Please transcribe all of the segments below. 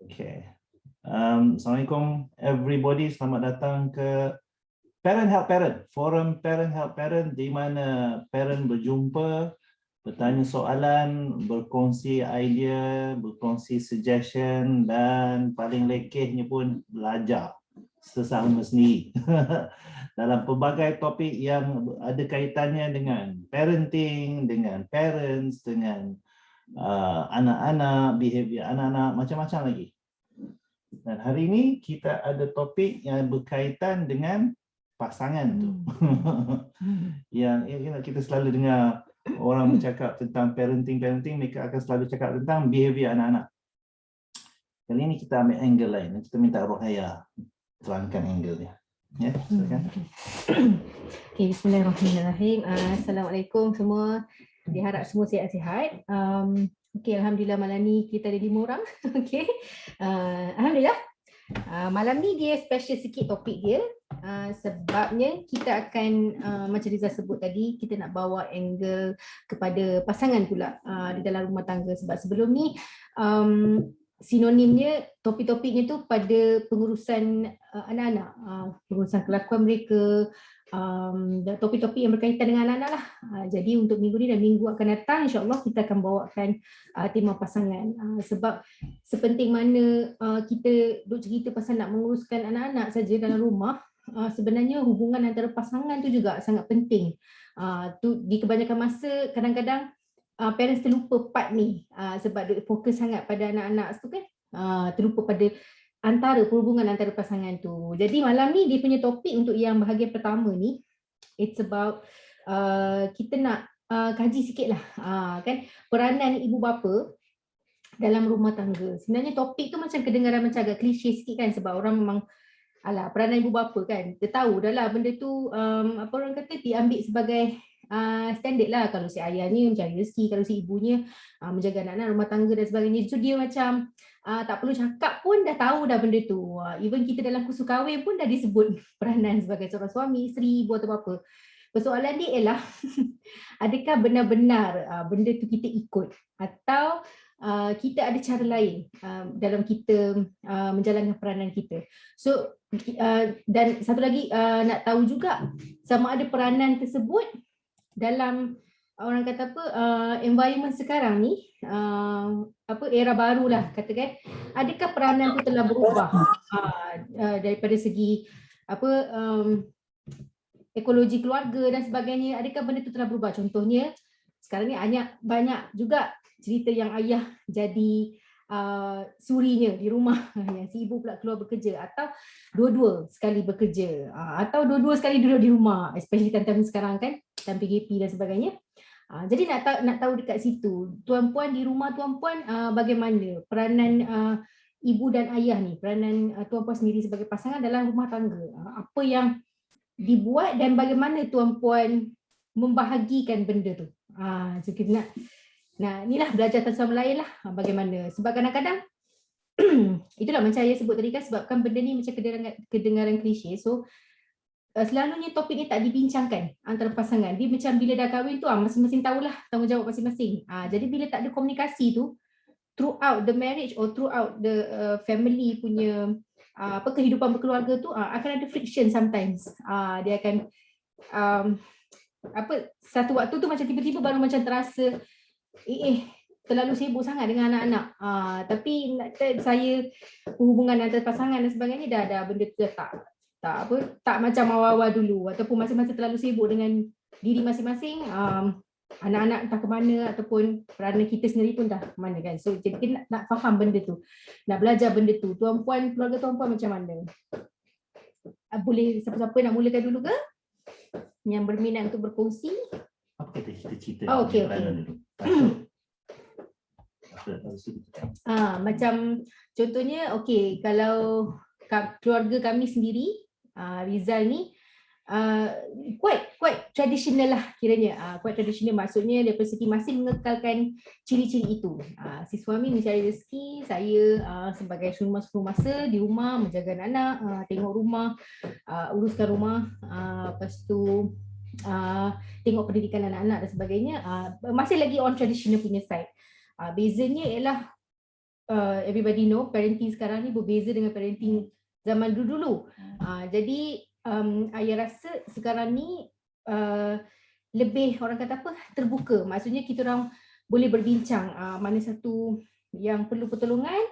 Okay. Assalamualaikum everybody, selamat datang ke Parent Help Parent, forum Parent Help Parent, di mana parent berjumpa, bertanya soalan, berkongsi idea, berkongsi suggestion, dan paling lekehnya pun belajar sesama sendiri dalam pelbagai topik yang ada kaitannya dengan parenting, dengan parents, dengan anak-anak, behavior anak-anak, macam-macam lagi. Dan hari ini kita ada topik yang berkaitan dengan pasangan tu. Yang kita selalu dengar orang bercakap tentang parenting, mereka akan selalu cakap tentang behavior anak-anak. Kali ini kita ambil angle lain. Kita minta Rohaya terangkan angle dia. Ya, silakan. Okay, bismillahirrahmanirrahim. Assalamualaikum semua. Diharap semua sihat-sihat. Okay, alhamdulillah malam ni kita ada 5 orang. Okay. Alhamdulillah. Malam ni dia special sikit topik dia. Sebabnya kita akan macam Riza sebut tadi, kita nak bawa angle kepada pasangan pula di dalam rumah tangga. Sebab sebelum ni sinonimnya, topik-topiknya tu pada pengurusan anak-anak, pengurusan kelakuan mereka, topik-topik yang berkaitan dengan anak-anak lah. Jadi untuk minggu ni dan minggu akan datang, insyaAllah kita akan bawakan tema pasangan. Sebab sepenting mana kita duk cerita pasal nak menguruskan anak-anak saja dalam rumah, sebenarnya hubungan antara pasangan tu juga sangat penting. Di kebanyakan masa kadang-kadang parents terlupa part ni sebab duk fokus sangat pada anak-anak tu kan, terlupa pada perhubungan antara pasangan tu. Jadi malam ni dia punya topik untuk yang bahagian pertama ni, it's about kita nak kaji sikit lah kan, peranan ibu bapa dalam rumah tangga. Sebenarnya topik tu macam kedengaran macam agak klise sikit kan, sebab orang memang alah, peranan ibu bapa kan, dia tahu dah lah benda tu apa orang kata diambil sebagai standard lah. Kalau si ayahnya mencari rezeki, kalau si ibunya menjaga anak-anak, rumah tangga dan sebagainya. So dia macam tak perlu cakap pun dah tahu dah benda tu. Even kita dalam kursus kahwin pun dah disebut peranan sebagai seorang suami, isteri, ibu atau bapa. Persoalan dia ialah adakah benar-benar benda tu kita ikut, atau kita ada cara lain dalam kita menjalankan peranan kita. So dan satu lagi nak tahu juga sama ada peranan tersebut dalam orang kata apa environment sekarang ni, era barulah katakan, adakah peranan tu telah berubah daripada segi ekologi keluarga dan sebagainya, adakah benda tu telah berubah? Contohnya sekarang ni banyak juga cerita yang ayah jadi surinya di rumah, yang si ibu pula keluar bekerja, atau dua-dua sekali bekerja, atau dua-dua sekali duduk di rumah, especially time-time sekarang kan, time PKP dan sebagainya. Jadi nak tahu dekat situ, tuan-puan di rumah, tuan-puan bagaimana peranan ibu dan ayah ni, peranan tuan-puan sendiri sebagai pasangan dalam rumah tangga, apa yang dibuat dan bagaimana tuan-puan membahagikan benda tu. So kita nak inilah belajar satu sama lain lah bagaimana. Sebab kadang-kadang itulah macam saya sebut tadi kan, sebabkan benda ni macam kedengaran klise. So selalunya topik ni tak dibincangkan antara pasangan. Dia macam bila dah kahwin tu masing-masing tahulah tanggungjawab masing-masing. Jadi bila tak ada komunikasi tu throughout the marriage or throughout the family punya kehidupan berkeluarga tu, akan ada friction sometimes. Dia akan satu waktu tu macam tiba-tiba baru macam terasa terlalu sibuk sangat dengan anak-anak. Tapi saya hubungan antara pasangan dan sebagainya dah benda tu dah tak macam awal-awal dulu, ataupun masa-masa terlalu sibuk dengan diri masing-masing, anak-anak entah ke mana, ataupun peranan kita sendiri pun dah ke mana kan. So jadi kita nak faham benda tu, nak belajar benda tu. Tuan-puan, keluarga tuan-puan macam mana? Boleh siapa-siapa nak mulakan dulu ke? Yang berminat untuk berkongsi? Apa kita cerita? Okay. Macam contohnya, okay, kalau keluarga kami sendiri, Rizal ni quite traditional lah kiranya. Quite traditional maksudnya daripada segi masing mengekalkan ciri-ciri itu. Si suami mencari rezeki, saya sebagai semua masa di rumah menjaga anak-anak, tengok rumah, uruskan rumah, lepas tu tengok pendidikan anak-anak dan sebagainya. Masih lagi on traditional punya side. Bezanya ialah everybody know parenting sekarang ni berbeza dengan parenting zaman dulu-dulu. Jadi ayah rasa sekarang ni lebih orang kata apa, terbuka. Maksudnya kita orang boleh berbincang mana satu yang perlu pertolongan,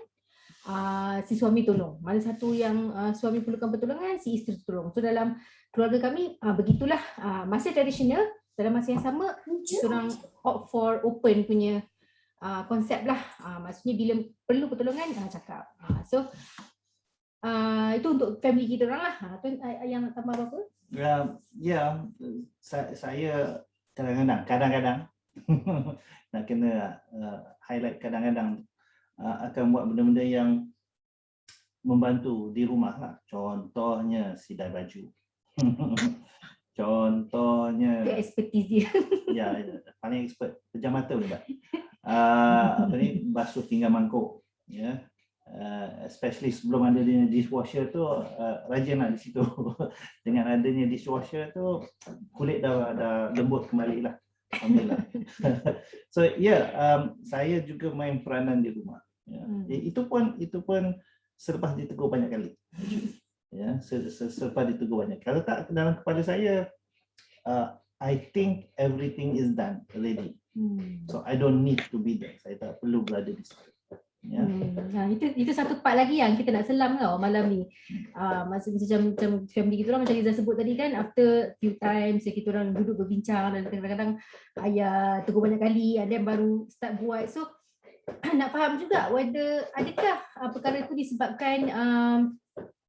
si suami tolong. Mana satu yang suami perlukan pertolongan, si isteri tolong. So dalam keluarga kami begitulah, masih tradisional. Dalam masa yang sama kita orang opt for open punya konsep lah. Maksudnya bila perlu pertolongan cakap. So itu untuk family kita orang lah. Tuan yang nak tambah apa? Ya, saya kadang-kadang nak kena highlight kadang-kadang akan buat benda-benda yang membantu di rumah lah. Contohnya sidai baju. Contohnya. Itu expertise dia. Ya, paling expert. Pejam mata boleh tak? Basuh pinggan mangkuk. Ya. Especially sebelum adanya dishwasher tu, rajin lah di situ. Dengan adanya dishwasher tu, kulit dah lembut kembali lah. Alhamdulillah. So saya juga main peranan di rumah. Itu pun selepas ditegur banyak kali. Ya, selepas ditegur banyak. Kalau tak dalam kepala saya, I think everything is done already. So I don't need to be there. Saya tak perlu berada di situ. Ya. Itu satu part lagi yang kita nak selam tau malam ni. Macam family kita orang macam Liza sebut tadi kan, after few times kita orang duduk berbincang dan kadang-kadang ayah tegur banyak kali dan baru start buat. So nak faham juga whether adakah perkara itu disebabkan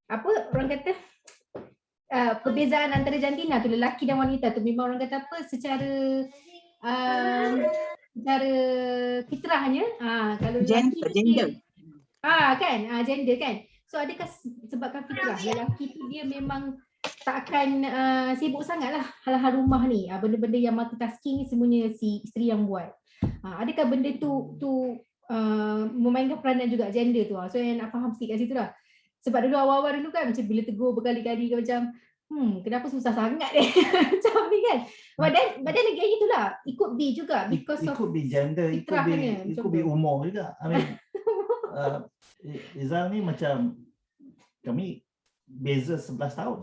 apa orang kata perbezaan antara jantina tu, lelaki dan wanita tu memang orang kata apa secara fitrahnya, kalau lelaki gender. Gender kan. So adakah sebabkan fitrah lelaki tu dia memang tak akan sibuk sangatlah hal-hal rumah ni, benda-benda yang multitasking ni semuanya si isteri yang buat. Adakah benda tu memainkan peranan juga gender tu? So yang nak faham sikit kat situ lah. Sebab dulu awal-awal dulu kan macam bila tegur berkali-kali macam kenapa susah sangat dia macam ni kan. But then again itulah, it could be juga because it could be gender, it could be umur juga. I mean Izal ni macam kami beza 11 tahun.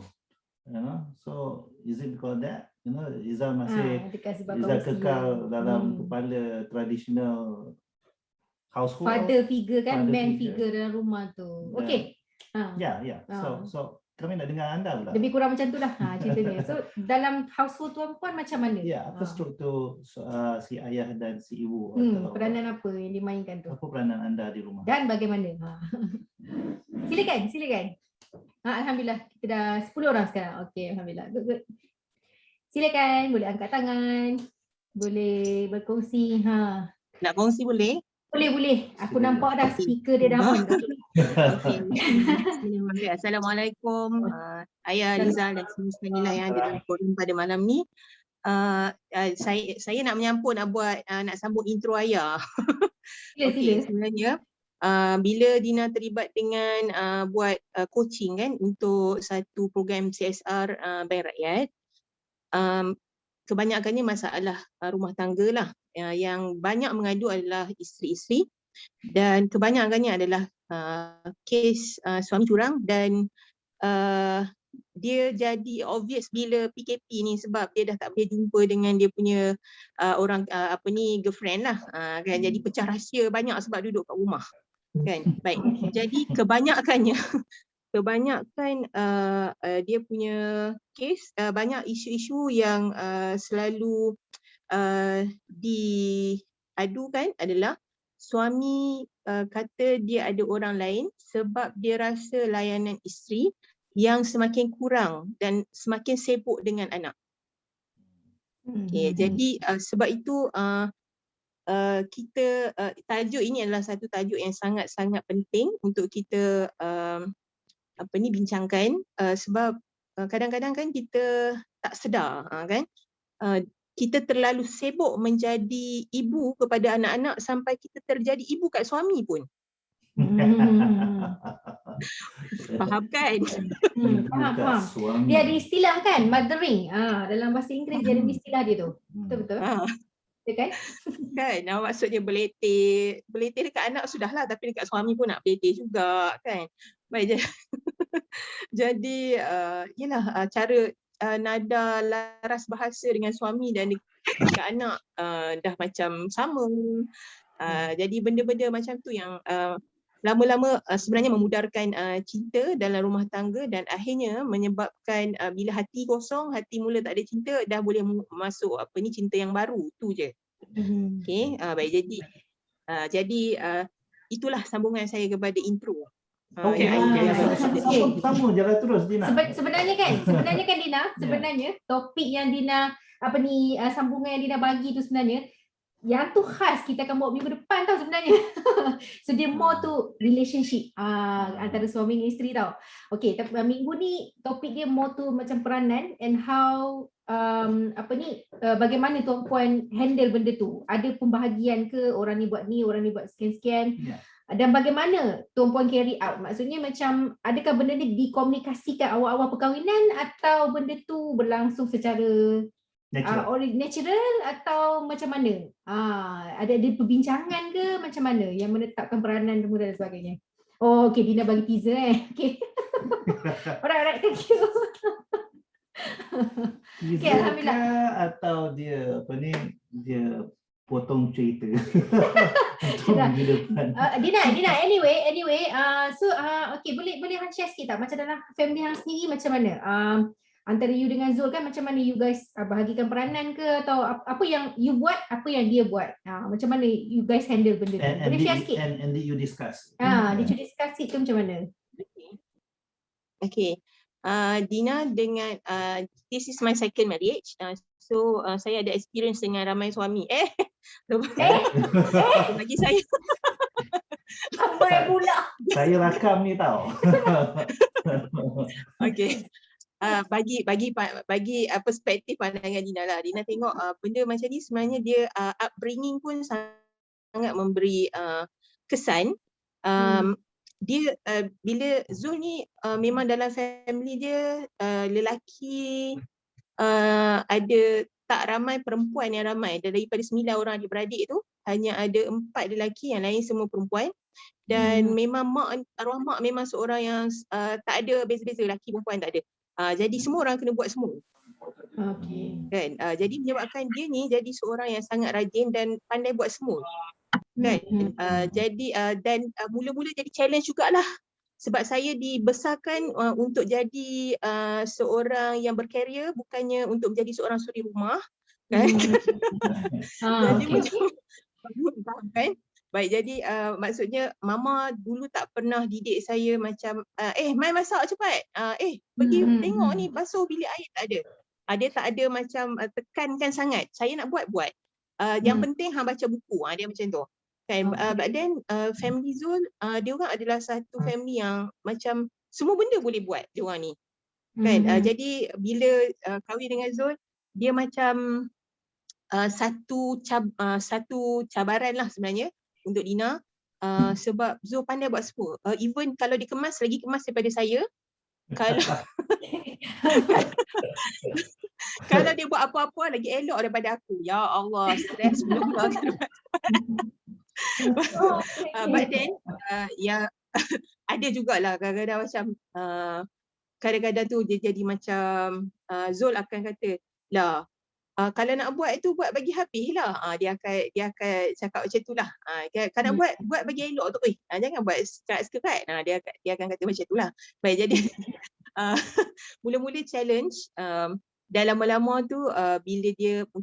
You know? So is it because that? You know, Izal masih Izal kekal dalam kepala traditional household. Father figure kan, man figure dalam rumah tu. Okay. Ya. So kami nak dengar anda pula. Lebih kurang macam tu lah ceritanya. So dalam household tuan puan macam mana? Ya, apa struktur si ayah dan si ibu? Peranan apa yang dimainkan tu? Apa peranan anda di rumah? Dan bagaimana? Silakan. Alhamdulillah kita dah 10 orang sekarang. Okey, alhamdulillah. Good. Silakan, boleh angkat tangan. Boleh berkongsi. Nak kongsi boleh? Boleh. Aku nampak dah speaker dia dah on. Okay. Assalamualaikum Ayah, Liza dan semua sekalian yang ada dalam forum pada malam ni. Saya nak menyampun nak sambung intro ayah. Okay, sebenarnya bila Dina terlibat dengan buat coaching kan untuk satu program CSR Bank Rakyat, kebanyakannya masalah rumah tangga lah. Yang banyak mengadu adalah isteri-isteri dan kebanyakannya adalah kes suami curang dan dia jadi obvious bila PKP ni sebab dia dah tak boleh jumpa dengan dia punya orang girlfriend lah kan, jadi pecah rahsia banyak sebab duduk kat rumah kan. Baik, jadi kebanyakan dia punya kes banyak isu-isu yang selalu diadukan adalah suami kata dia ada orang lain sebab dia rasa layanan isteri yang semakin kurang dan semakin sibuk dengan anak. Okay, jadi sebab itu kita tajuk ini adalah satu tajuk yang sangat-sangat penting untuk kita bincangkan sebab kadang-kadang kan kita tak sedar kan, kita terlalu sibuk menjadi ibu kepada anak-anak sampai kita terjadi ibu kat suami pun. Faham kan? Faham. Dia ada istilah kan, mothering. Dalam bahasa Inggeris dia ada istilah dia tu. Betul-betul. Ya kan? Kan maksudnya beletir dekat anak sudahlah, tapi dekat suami pun nak beletir juga kan. Baik, jadi yalah, cara nada laras bahasa dengan suami dan dekat anak dah macam sama. Jadi benda-benda macam tu yang lama-lama sebenarnya memudarkan cinta dalam rumah tangga, dan akhirnya menyebabkan bila hati kosong, hati mula tak ada cinta, dah boleh masuk cinta yang baru tu je. Okey, baik, jadi itulah sambungan saya kepada intro. Okey, sambung jalan terus Dina. Sebenarnya kan Dina, sebenarnya topik yang Dina sambungan yang Dina bagi tu sebenarnya yang tu khas kita akan bawa minggu depan tau sebenarnya. So dia more tu relationship antara suami dan isteri tau. Okay, tapi minggu ni topik dia more tu macam peranan and how bagaimana tuan puan handle benda tu. Ada pembahagian ke, orang ni buat sekian-sekian. Dan bagaimana tuan puan carry out? Maksudnya macam adakah benda ni dikomunikasikan awal-awal perkahwinan atau benda tu berlangsung secara natural atau macam mana? Ada perbincangan ke macam mana yang menetapkan peranan dan sebagainya? Oh, okay, Dina bagi teaser Okay. Alright, thank you. Okay, alhamdulillah. Atau dia dia potong cerita. Dina, anyway, so okay, boleh share sikit tak macam dalam family hang sendiri macam mana? Antara you dengan Zul kan macam mana you guys bahagikan peranan ke, atau apa yang you buat, apa yang dia buat? Macam mana you guys handle benda tu? Boleh share sikit? And did you discuss? Did you discuss it tu macam mana? Okay. Dina dengan this is my second marriage. So saya ada experience dengan ramai suami. Bagi saya. Sampai pula. Saya rakam ni tau. Okay. Bagi perspektif pandangan Dina lah. Dina tengok benda macam ni sebenarnya dia upbringing pun sangat memberi kesan. Dia bila Zul ni memang dalam family dia lelaki ada tak ramai, perempuan yang ramai. Daripada 9 orang adik-beradik tu hanya ada 4 lelaki, yang lain semua perempuan. Dan memang arwah mak memang seorang yang tak ada beza-beza lelaki perempuan, tak ada. Jadi semua orang kena buat semua. Kan? Jadi menyebabkan dia ni jadi seorang yang sangat rajin dan pandai buat semua. Kan? Jadi dan mula-mula jadi challenge jugalah. Sebab saya dibesarkan untuk jadi seorang yang berkarier, bukannya untuk menjadi seorang suri rumah. Kan? Jadi macam kan? Baik, jadi maksudnya mama dulu tak pernah didik saya macam mai masak cepat. Pergi tengok ni basuh bilik air, tak ada. Dia tak ada macam tekankan sangat. Saya nak buat. Yang penting hang baca buku. Dia macam tu. Kan? But then family Zul, dia orang adalah satu family yang macam semua benda boleh buat dia orang ni. Kan? Jadi bila kahwin dengan Zul, dia macam satu cabaran lah sebenarnya untuk Dina, sebab Zul pandai buat semua. Even kalau dikemas, lagi kemas daripada saya. Kalau dia buat apa-apa lagi elok daripada aku. Ya Allah, stres mula-mula. But then ada jugalah kadang-kadang macam kadang-kadang tu dia jadi macam Zul akan kata lah, kalau nak buat itu buat bagi habis lah. Dia akan cakap macam tu lah. Kalau buat bagi elok tu, jangan buat sekerat. Dia akan kata macam tu lah. Baik, jadi mula-mula challenge. Dan lama-lama tu bila dia pun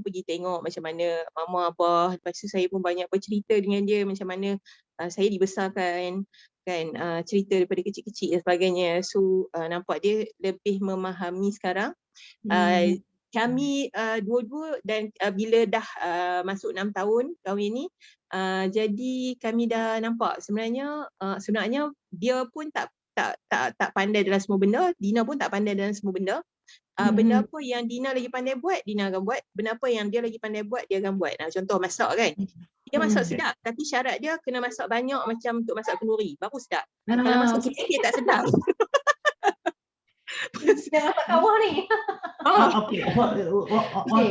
pergi tengok macam mana mama abah, lepas tu saya pun banyak bercerita dengan dia macam mana saya dibesarkan, kan, cerita daripada kecil-kecil dan sebagainya. So nampak dia lebih memahami sekarang. Kami dua-dua dan bila dah masuk 6 tahun kahwin ni, jadi kami dah nampak sebenarnya dia pun tak pandai dalam semua benda, Dina pun tak pandai dalam semua benda. Benda apa yang Dina lagi pandai buat, Dina akan buat. Benda apa yang dia lagi pandai buat, dia akan buat. Contoh masak kan. Dia masak sedap, tapi syarat dia kena masak banyak macam untuk masak kenduri, baru sedap. Kalau masak sikit dia tak sedap. Dah masak kawah ni. Okay.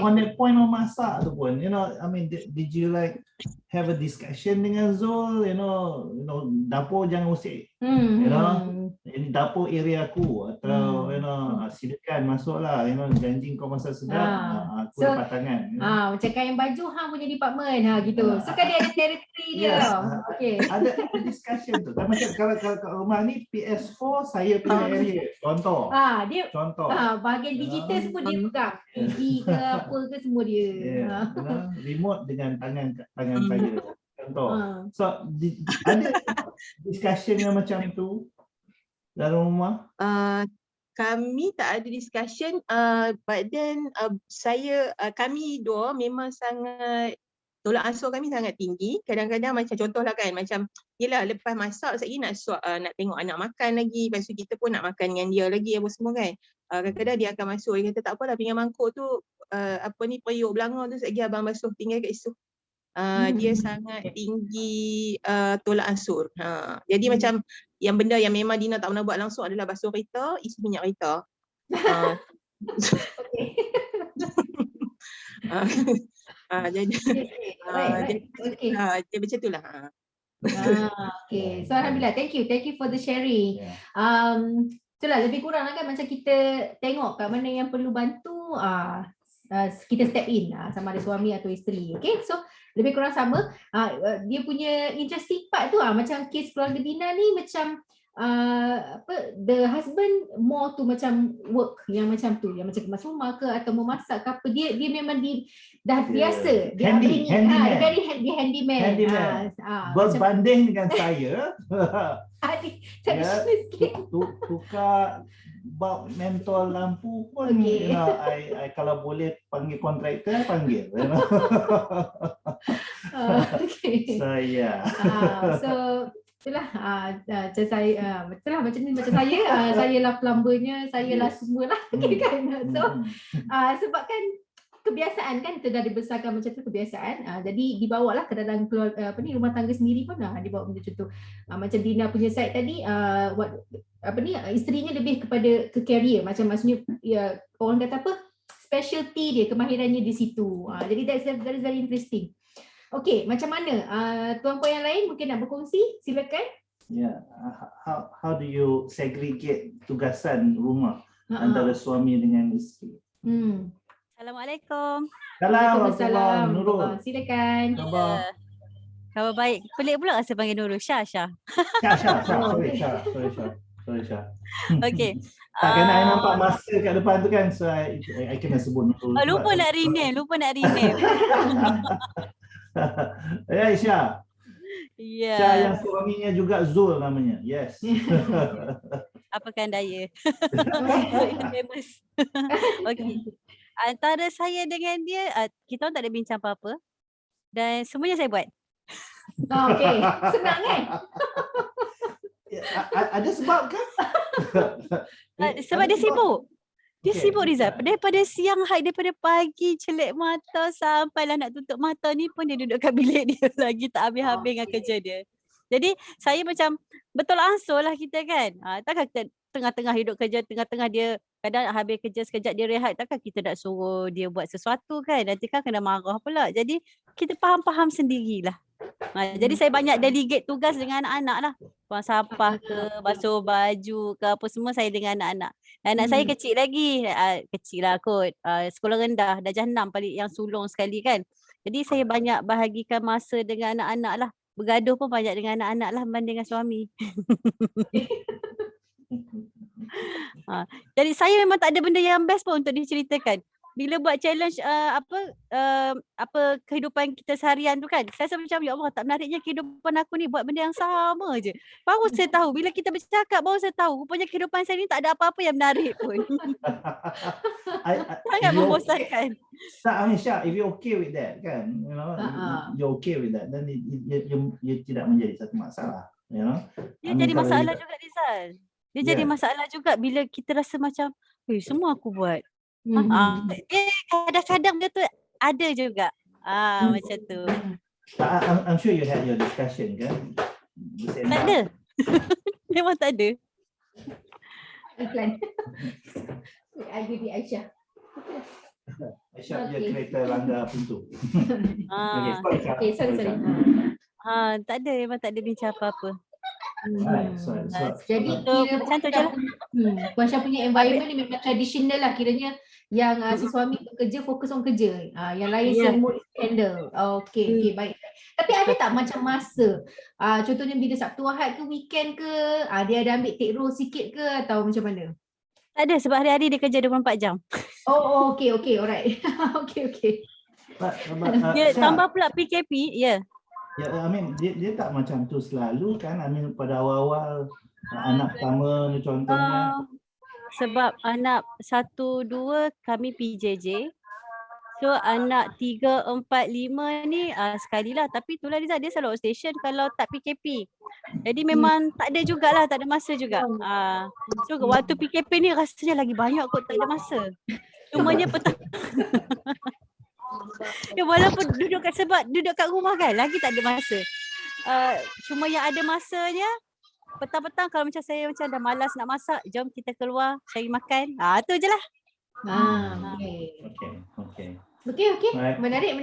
On that point of masak tu pun, I mean, did you like have a discussion dengan Zul, dapur jangan usik, ini dapur area aku, atau silakan masuklah, janji kau masak sedap, aku So, dapat tangan. Macam kain baju hang punya department gitu. So kan dia ada territory dia. Yes, Okay. ada discussion tu. Dan macam kalau kat rumah ni PS4 saya punya area, contoh. Dia bahagian digital semua dia pegang. TV ke apa ke semua dia. Remote dengan tangan saya. Contoh. So ada discussion yang macam tu dalam rumah? Kami tak ada discussion, but then kami dua memang sangat, tolak ansur kami sangat tinggi. Kadang-kadang macam contohlah kan, macam yelah lepas masak sekejap nak tengok anak makan lagi, lepas tu kita pun nak makan dengan dia lagi apa semua kan. Kadang-kadang dia akan masuk, dia kata tak apalah pinggan mangkuk tu periuk belanga tu sekejap abang basuh, tinggal kat situ. Dia sangat tinggi tolak ansur. Jadi macam yang benda yang memang Dina tak pernah buat langsung adalah basuh kereta, isi minyak kereta. Jadi macam itulah. Okay. So alhamdulillah, thank you for the sharing. Itulah lebih kurang kan macam kita tengok kat mana yang perlu bantu, kita step in, sama ada suami atau isteri. Okay, so lebih kurang sama. Dia punya interesting part tu, macam kes keluarga Dina ni macam the husband more to macam work yang macam tu, yang macam kemas rumah ke atau memasak ke apa, dia memang dah biasa, dia handyman. Berbanding dengan saya, tukar bab mentol lampu pun, I kalau boleh panggil kontraktor, panggil. So yeah. So itulah macam saya, betul lah macam ni, macam saya lah plumbernya, saya lah semualah kan. So sebab kan kebiasaan kan, kita dah dibesarkan macam tu, kebiasaan, jadi dibawalah ke dalam rumah tangga sendiri pun dibawa macam tu. Macam Dina punya side tadi, isterinya lebih kepada ke career, macam maksudnya orang kata apa, specialty dia, kemahirannya di situ. Jadi that is very interesting. Okay, macam mana tuan-puan yang lain mungkin nak berkongsi, silakan. How do you segregate tugasan rumah antara suami dengan isteri? Assalamualaikum. Waalaikumsalam. Nurul. Silakan. Khabar baik. Pelik pula rasa panggil Nurul. Syah. Syah. Sorry Syah. Okey. Tak kena I nampak masa kat depan tu kan, so I kena sebut Nurul. Lupa nak rename. Ya, Syah. Ya. Syah yang suaminya juga Zul namanya. Yes. Apakan daya. So itu famous. Okey. Antara saya dengan dia, kita orang tak ada bincang apa-apa. Dan semuanya saya buat. Okey, senang kan? Ada sebab ke? Sebab dia sibuk. Dia sibuk, Rizal. Daripada siang hari, daripada pagi celik mata sampailah nak tutup mata ni pun dia duduk kat bilik dia lagi, tak habis-habis dengan kerja dia. Jadi saya macam betul ansur lah kita kan. Takkan kita tengah-tengah hidup kerja, tengah-tengah dia kadang habis kerja sekejap dia rehat, takkan kita nak suruh dia buat sesuatu kan. Nanti kan kena marah pula. Jadi kita faham-faham sendirilah. Jadi saya banyak delegate tugas dengan anak-anak lah. Buang sampah ke, basuh baju ke apa semua saya dengan anak-anak. Anak saya kecil lagi, kecil lah kot. Sekolah rendah, darjah 6 paling yang sulung sekali kan. Jadi saya banyak bahagikan masa dengan anak-anak lah. Bergaduh pun banyak dengan anak-anak lah berbanding dengan suami. Jadi saya memang tak ada benda yang best pun untuk diceritakan. Bila buat challenge kehidupan kita seharian tu kan, saya rasa macam ya Allah, tak menariknya kehidupan aku ni buat benda yang sama je. Baru saya tahu, bila kita bercakap baru saya tahu rupanya kehidupan saya ni tak ada apa-apa yang menarik pun. Sangat membosankan. Syah, if you okay with that kan, you're okay with that, then you tidak menjadi satu masalah, Dia jadi masalah juga, Rizal. Dia jadi masalah juga bila kita rasa macam semua aku buat. Dia kadang-kadang dia tu ada juga. Macam tu. I'm sure you had your discussion kan? Tak ada. Memang tak ada. Iklan. Di Aisyah. Aisyah dia Okey. kereta langgar pintu. Ah, Okay, sorry. tak ada, memang tak ada bincang apa-apa. Jadi So, kira macam tu je lah. Puan Syah punya environment ni memang traditional lah, kiranya yang si suami bekerja fokus on kerja. Yang lain Ya. semua handle. Okey, baik. Tapi ada tak macam masa? Contohnya bila Sabtu Ahad ke weekend ke, dia ada ambil take role sikit ke atau macam mana? Tak ada sebab hari-hari dia kerja 24 jam. Okey, alright. Okey. Dia tambah pula PKP, ya. Ya, I mean dia tak macam tu selalu kan. I mean pada awal-awal anak pertama ni contohnya. Sebab anak 1, 2 kami PJJ. So anak 3, 4, 5 ni sekalilah. Tapi itulah Rizal, dia selalu outstation kalau tak PKP. Jadi memang tak ada jugalah, tak ada masa juga. So waktu PKP ni rasanya lagi banyak kot tak ada masa. Cumanya petang. Walaupun sebab duduk kat rumah kan, lagi tak ada masa. Cuma yang ada masanya, petang-petang kalau macam saya macam dah malas nak masak, jom kita keluar cari makan. Tu je lah. Okey. Okey. Menarik.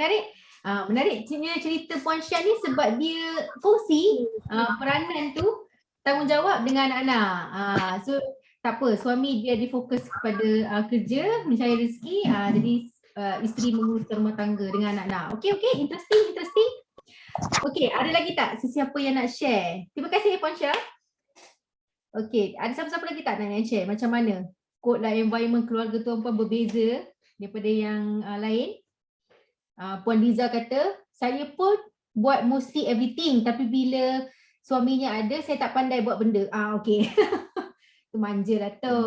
Menarik cerita Puan Syah ni sebab dia kongsi peranan tu tanggungjawab dengan anak-anak. So tak apa, suami dia difokus kepada kerja, mencari rezeki, jadi isteri menguruskan rumah tangga dengan anak-anak. Okey, interesting. Okey, ada lagi tak sesiapa yang nak share? Terima kasih Puan Syah. Okey, ada siapa-siapa lagi tak nak share macam mana kod lah environment keluarga tuan-puan berbeza daripada yang lain? Puan Liza kata, saya pun buat mostly everything tapi bila suaminya ada, saya tak pandai buat benda. Okey. Tu manja lah tu.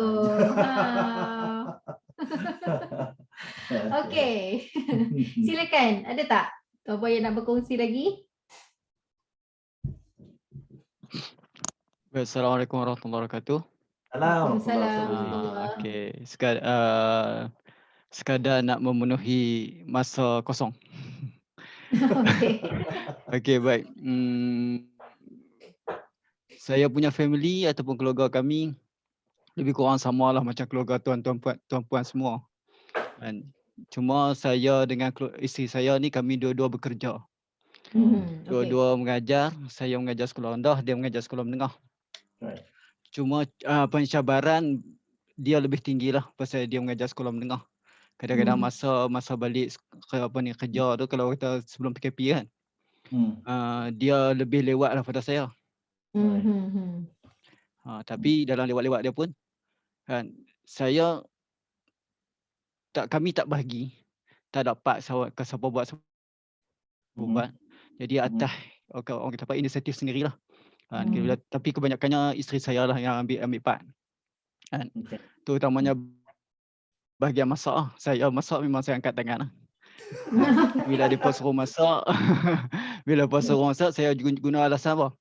Okey. Silakan, ada tak tuan-puan yang nak berkongsi lagi? Assalamualaikum warahmatullahi wabarakatuh. Waalaikumsalam. Okey, sekadar nak memenuhi masa kosong. Okey, baik. Saya punya family ataupun keluarga kami lebih kurang samalah macam keluarga tuan-puan semua. Dan cuma saya dengan isteri saya ni kami dua-dua bekerja. Dua-dua mengajar, saya mengajar sekolah rendah, dia mengajar sekolah menengah. Cuma pencabaran dia lebih tinggi lah pasal dia mengajar sekolah menengah. Kadang-kadang masa balik kerja tu kalau kita sebelum PKP kan, dia lebih lewat lah pada saya. Tapi dalam lewat-lewat dia pun kan, kami tak bahagi, tak dapat siapa buat buat. Jadi atas orang kata apa, inisiatif sendirilah. Tapi kebanyakannya isteri saya lah yang ambil part. Kan? Terutamanya bahagian masak. Saya masak memang saya angkat tangan lah. Bila dia suruh masak, saya guna alasan apa?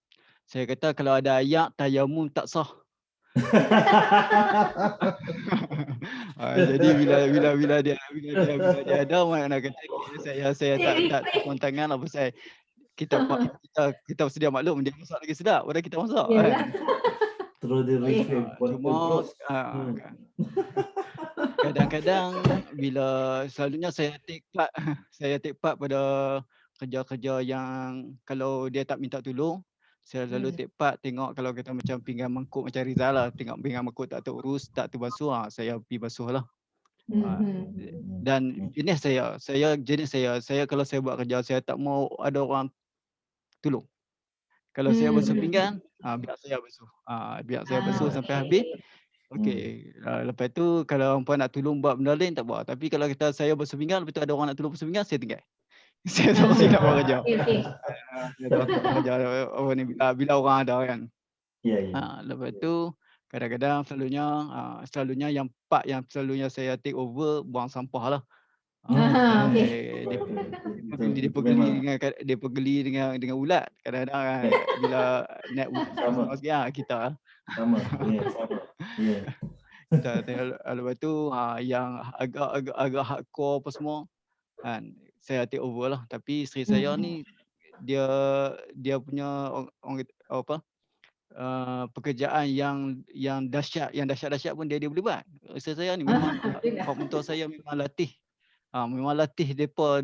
Saya kata kalau ada ayat tayamum tak sah. Jadi bila dia ada, mana kata saya tak turun tangan lah pasal kita sedia maklum dia masak lagi sedap pada kita masak. Terus dia reframe. Cuma kadang-kadang bila selalunya saya take part pada kerja-kerja yang kalau dia tak minta tolong, saya selalu take part, tengok kalau kita macam pinggan mangkuk macam Rizal lah, tengok pinggan mangkuk tak terurus, tak terbasuh, saya pergi basuh lah. Dan ini saya kalau saya buat kerja, saya tak mau ada orang tolong. Kalau saya basuh pinggan, biar saya basuh. Biar saya basuh sampai habis. Okey, lepas tu kalau orang nak tolong buat benda lain tak buat. Tapi kalau saya basuh pinggan, lepas tu ada orang nak tolong basuh pinggan, saya tinggal. Saya tak mesti nak buat kerja. Saya tak buat kerja bila orang ada kan. Lepas tu kadang-kadang selalunya yang part yang selalunya saya take over buang sampah lah. Dia pergeli dengan ulat. Kadang-kadang bila naik ulat sama kita. Sama. Lepas tu yang agak hardcore apa semua kan, saya take over lah. Tapi isteri saya ni dia punya orang apa, pekerjaan yang dahsyat pun dia boleh buat. Isteri saya ni memang hak mentor saya memang latih. Memang latih depa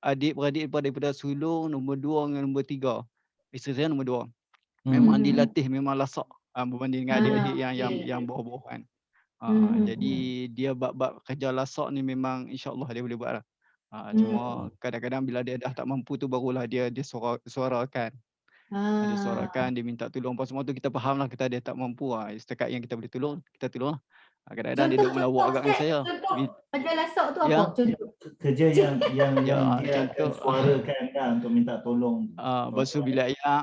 adik-beradik daripada sulung nombor 2 dengan nombor 3. Isteri saya nombor 2. Memang dilatih, memang lasak berbanding dengan adik-adik yang bawah-bawah kan. Jadi dia bab kerja lasak ni memang insya-Allah dia boleh buat lah. Cuma kadang-kadang bila dia dah tak mampu tu barulah dia suarakan. Dia suarakan, dia minta tolong apa semua tu kita faham lah kita dia tak mampu. Setakat yang kita boleh tolong, kita tolong lah. Kadang-kadang dia duk melawak agak dengan saya. Kerja lasak tu Ya. apa? Contoh. Kerja yang Ya, dia akan contoh, suarakan kan untuk minta tolong. basuh bilik air,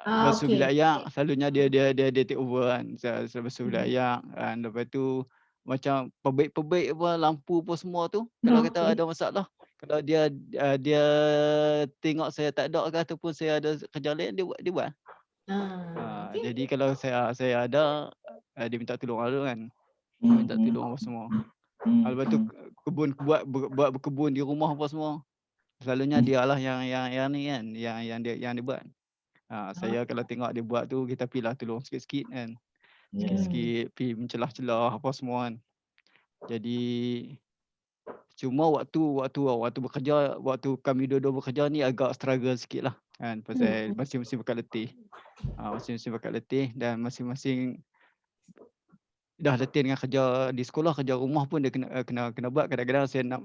basuh okey. bilik air selalunya dia take over kan. Saya basuh bilik air kan. Lepas tu macam perbaik apa lampu apa semua tu kalau kata Okey. ada masalah, kalau dia tengok saya tak ada ke ataupun saya ada kerja lain dia buat. Okey. Jadi kalau saya ada dia minta tolong lah tu kan. Minta tolong apa semua. Lepas tu buat berkebun di rumah apa semua. Selalunya dia lah yang ni kan, yang dia buat. Saya kalau tengok dia buat tu kita pilah tolong sikit-sikit kan. Sikit-sikit pergi mencelah-celah apa semua kan. Jadi cuma waktu bekerja, waktu kami dua-dua bekerja ni agak struggle sikit lah kan. Pasal masing-masing bakal letih. Masing-masing bakal letih dan masing-masing dah letih dengan kerja di sekolah, kerja rumah pun dia kena buat. Kadang-kadang saya nak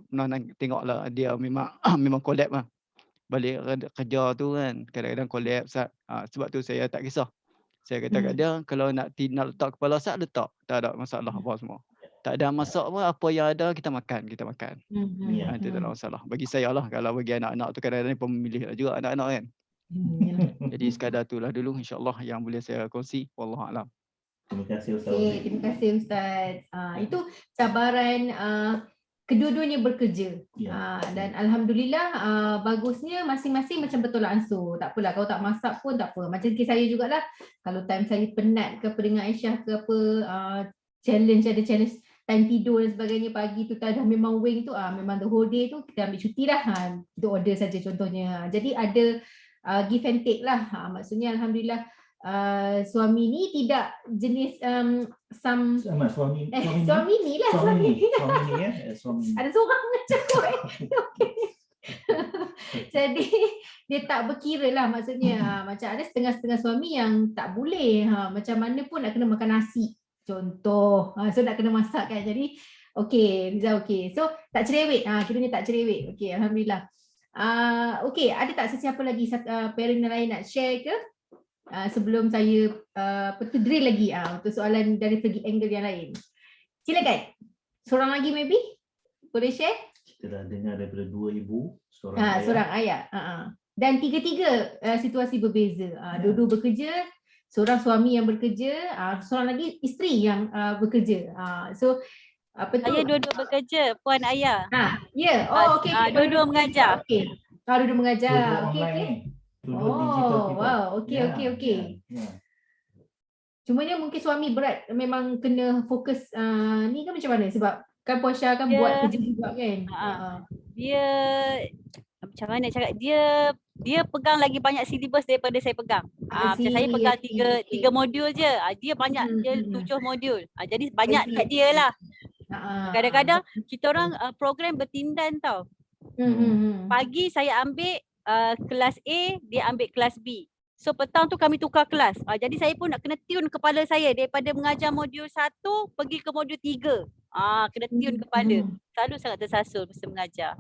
tengoklah dia memang memang collab lah. Balik kerja tu kan, kadang-kadang collab Sat. Sebab tu saya tak kisah. Saya kata kat dia kalau nak letak kepala Sat letak, tak ada masalah apa semua. Tak ada masak pun apa yang ada kita makan. Itu tak ada masalah. Bagi saya lah, kalau bagi anak-anak tu kadang-kadang pemilih juga anak-anak kan. Jadi sekadar itulah dulu insya-Allah yang boleh saya kongsi. Wallahualam. Terima kasih Ustaz. Okey, terima kasih Ustaz. Itu cabaran kedua-duanya bekerja. Dan alhamdulillah bagusnya masing-masing macam bertolak ansur. Tak apalah kalau tak masak pun tak apa. Macam kes saya jugalah. Kalau time saya penat ke apa dengan Aisyah ke apa, ada challenge time tidur dan sebagainya pagi tu dah memang wing tu memang the whole day tu kita ambil cuti lah. Untuk order saja contohnya. Jadi ada give and take lah. Maksudnya alhamdulillah suami ni tidak jenis Suami ni ada seorang macam okay. Jadi dia tak berkira lah maksudnya macam ada setengah-setengah suami yang tak boleh macam mana pun nak kena makan nasi contoh, so nak kena masak kan. Jadi okey Riza, okey, so tak cerewet, kiranya tak cerewet. Okey, alhamdulillah. Okey, ada tak sesiapa lagi parent lain nak share ke? Sebelum saya drill lagi untuk soalan dari segi angle yang lain. Silakan. Seorang lagi maybe? Boleh share? Kita dah dengar daripada 2 ibu, seorang ayah. Dan tiga-tiga situasi berbeza. Dua-dua bekerja, seorang suami yang bekerja, seorang lagi isteri yang bekerja. So apa tu? Saya dua-dua bekerja, puan ayah. Ya. Okey. Dua-dua mengajar. Okey. Dua-dua mengajar. Okey. Wow. Okey. Cumanya mungkin suami berat memang kena fokus ni kan macam mana? Sebab kan Puan Syah kan buat kerja juga kan. Dia macam mana cakap, dia pegang lagi banyak silibus daripada saya pegang. Macam saya pegang tiga modul je. Dia banyak, dia 7 modul. Jadi banyak dekat dia lah. Kadang-kadang kita orang program bertindan tau. Pagi saya ambil kelas A, dia ambil kelas B. So petang tu kami tukar kelas. Jadi saya pun nak kena tune kepala saya daripada mengajar modul 1 pergi ke modul 3. Kena tune kepala. Selalu sangat tersasul masa mengajar.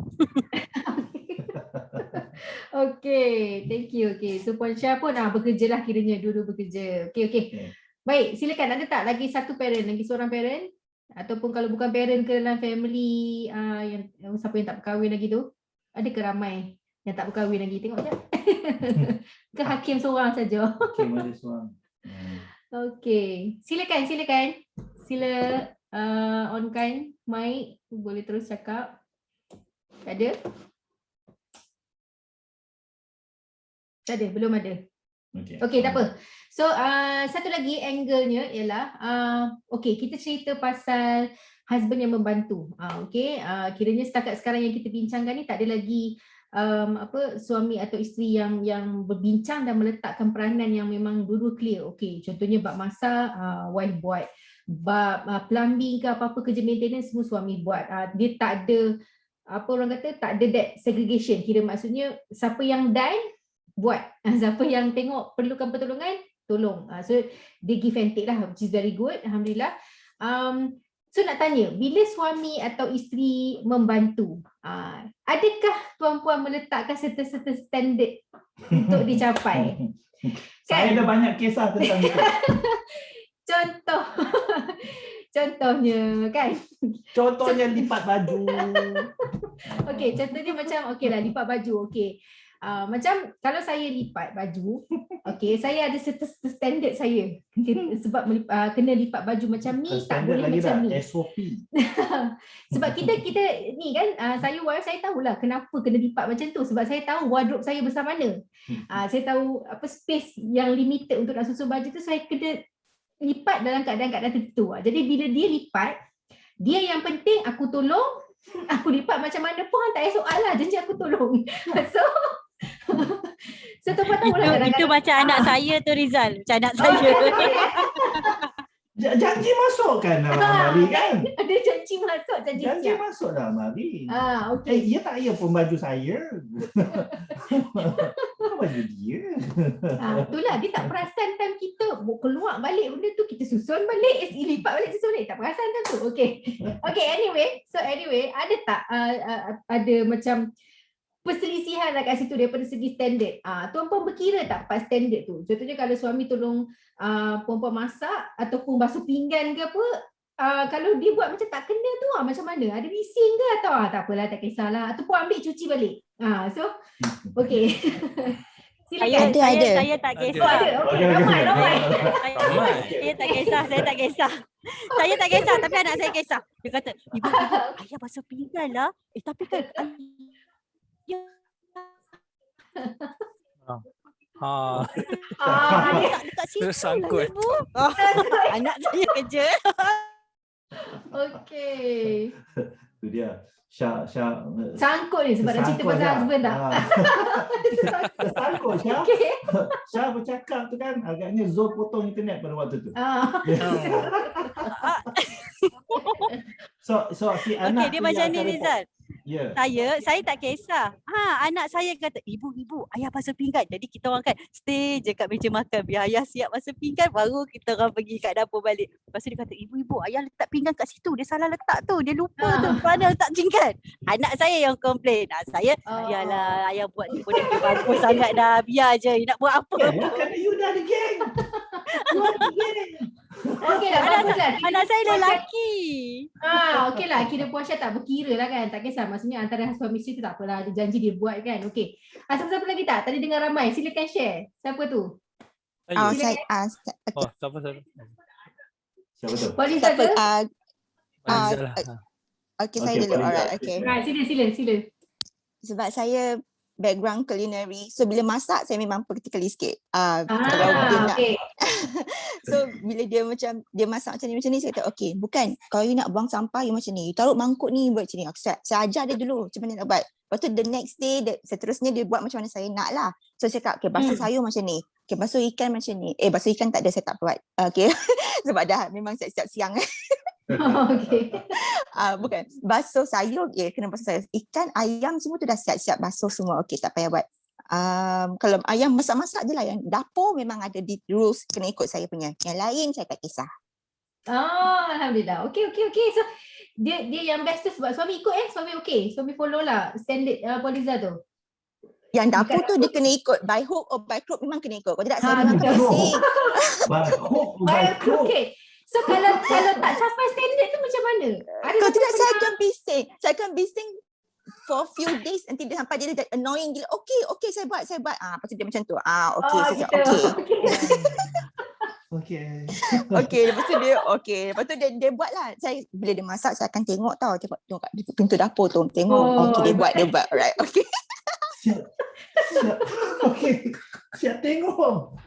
Okey, thank you. Okey, so Puan Syah pun bekerja lah kiranya, dua-dua bekerja. Okey. Baik, silakan. Ada tak lagi satu parent, lagi seorang parent? Ataupun kalau bukan parent ke dalam family yang siapa yang tak berkahwin lagi tu? Ada ke ramai yang tak berkahwin lagi? Tengok je. Ke Hakim seorang saja? Hakim ada seorang. Okey, silakan. Sila onkan mic, boleh terus cakap. Tak ada? Tak ada, belum ada. Okey, tak apa. So satu lagi angle-nya ialah okey, kita cerita pasal husband yang membantu. Okey, kiranya setakat sekarang yang kita bincangkan ni tak ada lagi suami atau isteri yang berbincang dan meletakkan peranan yang memang dua-dua clear. Okey, contohnya bab masak, wife buat. Bab plumbing ke apa-apa kerja maintenance semua suami buat. Dia tak ada orang kata tak ada that segregation. Kira maksudnya siapa yang done buat. Siapa yang tengok perlukan pertolongan tolong. So dia give and take lah, which is very good. Alhamdulillah. So nak tanya, bila suami atau isteri membantu, adakah tuan-puan meletakkan serta-serta standard untuk dicapai? Saya ada banyak kisah tentang itu. Contohnya kan. Contohnya lipat baju. Okey, contohnya macam okeylah lipat baju. Okey. Macam kalau saya lipat baju, okey, saya ada standard saya. Sebab kena lipat baju macam ni, tak boleh macam ni. SOP. Sebab kita ni kan, saya wife, saya tahulah kenapa kena lipat macam tu. Sebab saya tahu wardrobe saya besar mana. Saya tahu space yang limited untuk nak susun baju tu, saya kena lipat dalam keadaan tertentu. Jadi bila dia lipat, dia yang penting aku tolong, aku lipat macam mana pun tak ada soal lah, janji aku tolong. So tuan-puan tahu lah kadang-kadang. Itu macam anak saya tu Rizal, macam anak saya. Janji masuk kan Mari kan? Ada janji masuk, janji siap. Masuk dah Mari. Okey. Ya tak ya pun baju saya. Baju dia. Itulah dia tak perasan time kita keluar balik benda tu, kita susun balik, lipat balik susun balik, tak perasan time tu. Okey. Anyway, ada tak ada macam perselisihan lah kat situ daripada segi standard. Tuan-puan berkira tak pas standard tu? Contohnya kalau suami tolong puan-puan masak ataupun basuh pinggan ke apa, kalau dia buat macam tak kena tu macam mana? Ada bising ke atau tak apalah, tak kisahlah, ataupun ambil cuci balik. So okey. Silakan. Saya tak kisah. Ada. Okey, ramai. Saya tak kisah, Saya tak kisah, tapi anak saya kisah. Dia kata, ibu, ayah basuh pinggan lah. Tapi kan dekat situ Tersangkut. lah ibu. Anak saya kerja. Okey. Itu dia. Syah Sangkut ni sebab nak cerita pasal husband tak? Tersangkut Syah. Okey. Syah bercakap tu kan agaknya Zul potong internet pada waktu tu. So si anak Okey, dia macam ni Rizal. Ya. Saya tak kisah. Anak saya kata, ibu, ayah basuh pinggan. Jadi kita orang kan stay je kat meja makan. Biar ayah siap basuh pinggan, baru kita orang pergi kat dapur balik. Lepas tu dia kata, ibu, ayah letak pinggan kat situ. Dia salah letak tu. Dia lupa tu. Mana letak pinggan. Anak saya yang komplain. Saya, yalah ayah buat ni pun dia bagus sangat dah. Biar je. Nak buat apa? Kerana you dah ada geng. Okey lah, baguslah. Anak saya lelaki. Okey lah, kira puan Syah tak berkira lah kan. Tak kisah, maksudnya antara suami isteri tu tak apalah. Ada janji dia buat kan. Okey. Siapa lagi tak? Tadi dengar ramai. Silakan share. Siapa tu? Siapa? Siapa tu? Puan Liza ke? Okay, saya dulu. Alright, okay. Sila. Sebab saya background culinary, so bila masak saya memang practically sikit. Kalau dia nak, so bila dia masak macam ni, saya kata okay, bukan, kalau you nak buang sampah you macam ni, you taruh mangkuk ni buat macam ni. Saya ajar dia dulu macam mana nak buat. Lepas tu the next day, seterusnya dia buat macam mana saya nak lah. So saya cakap, okay, basuh sayur macam ni, okay, basuh ikan macam ni. Basuh ikan tak ada, saya tak buat. Okay, sebab dah memang siap-siap siang. Okey. Bukan, basuh sayur, kena basuh sayur. Ikan, ayam semua tu dah siap-siap basuh semua. Okey, tak payah buat. Kalau ayam masak-masak je lah. Yang dapur memang ada di rules, kena ikut saya punya. Yang lain saya tak kisah. Alhamdulillah. Okey. So dia yang best tu sebab suami ikut suami okey. Suami follow lah standard Poliza tu. Yang dapur tu dia kena ikut. By hook or by crook memang kena ikut. Kalau tidak saya memang akan bising. By hook or by crook. Okey. So kalau tak capai standard tu macam mana? Kalau tidak saya akan bising. Saya akan bising for few days nanti dia sampai dia dah annoying gila. Okey saya buat. Lepas tu dia macam tu. Okey saya cakap okey. Lepas tu dia buat lah. Saya bila dia masak saya akan tengok tau. Tengok kat pintu dapur tu. Tengok. Okey dia buat. Alright. Okey. Siap tengok.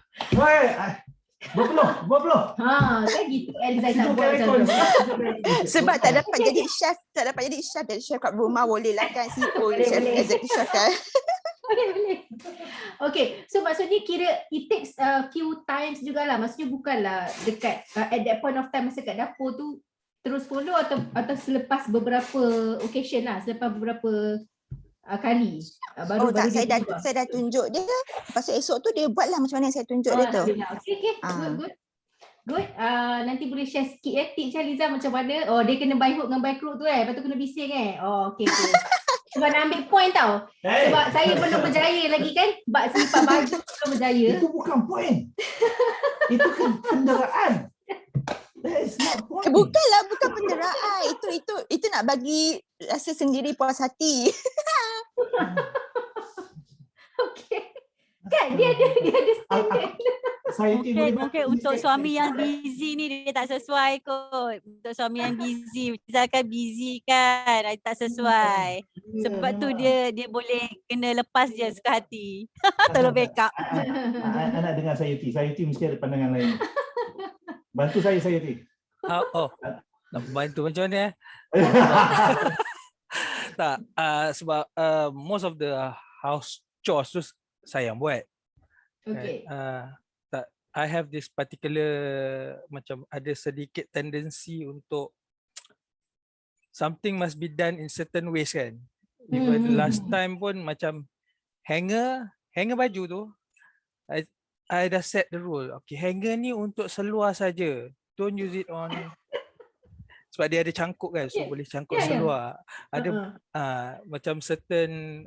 Berpeluh. Kan gitu. Elisa tak Sejukkan buat macam rekod. tu. Sebab tak dapat jadi chef, jadi chef kat rumah boleh lah kan, CEO chef Boleh. executive chef kan. Boleh. Okay, so maksudnya kira it takes a few times jugalah. Maksudnya bukanlah dekat at that point of time masa kat dapur tu terus follow atau selepas beberapa occasion lah, selepas beberapa kali baru Tak, dia saya berubah. dah tunjuk dia. Lepas tu esok tu dia buat lah macam mana yang saya tunjuk dia tu. Okay, good. Nanti boleh share sikit tips Liza macam mana. Oh, dia kena by hook dengan by crook tu lepas tu kena bising Oh, okay. Sebab nak ambil point tau. Sebab saya belum berjaya lagi kan. Bak selipat baju belum berjaya. Itu bukan point. Itu kenderaan. That is not point. Bukan penderaan. Itu nak bagi rasa sendiri puas hati. Okay. Kan dia ada standard. Mungkin untuk suami yang busy ni dia tak sesuai kot. Untuk suami yang busy, misalkan busy kan, tak sesuai. Sebab tu dia boleh kena lepas je suka hati. Tolong backup. Anak dengar Sayuti. Sayuti mesti ada pandangan lain. Bantu saya Sayuti. Nak bantu macam mana tak, sebab most of the house chores tu saya yang buat. Okay. I have this particular macam ada sedikit tendency untuk something must be done in certain ways kan. Even last time pun macam hanger baju tu, I dah set the rule. Okay, hanger ni untuk seluar saja. Don't use it on sebab dia ada cangkuk kan, so boleh cangkuk seluar. Ada macam certain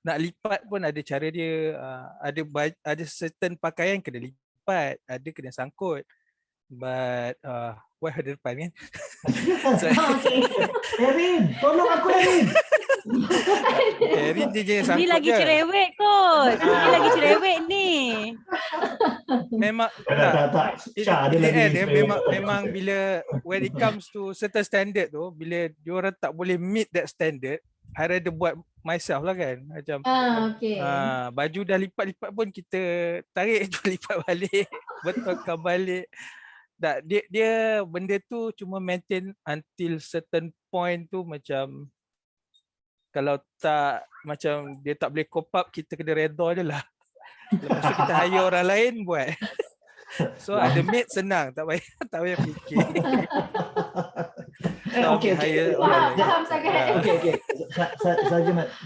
nak lipat pun ada cara dia. Ada certain pakaian kena lipat, ada kena sangkut. But why ada depan kan? Erin, tolong aku Erin. Erin dia je sangkut. Ni lagi je. cerewet kot. Ni lagi cerewet ni. Memang Tak. Syah ada lagi. dia memang bila when it comes to certain standard tu, bila diorang tak boleh meet that standard, I rather buat myself lah kan. Macam Okay. baju dah lipat-lipat pun kita tarik tu lipat balik, betulkan balik. Tak, dia benda tu cuma maintain until certain point tu, macam kalau tak macam dia tak boleh cope up, kita kena redha je lah. Lepas tu kita hire orang lain buat. So ada maid senang, tak payah fikir. Okay. Faham sangat. Okay.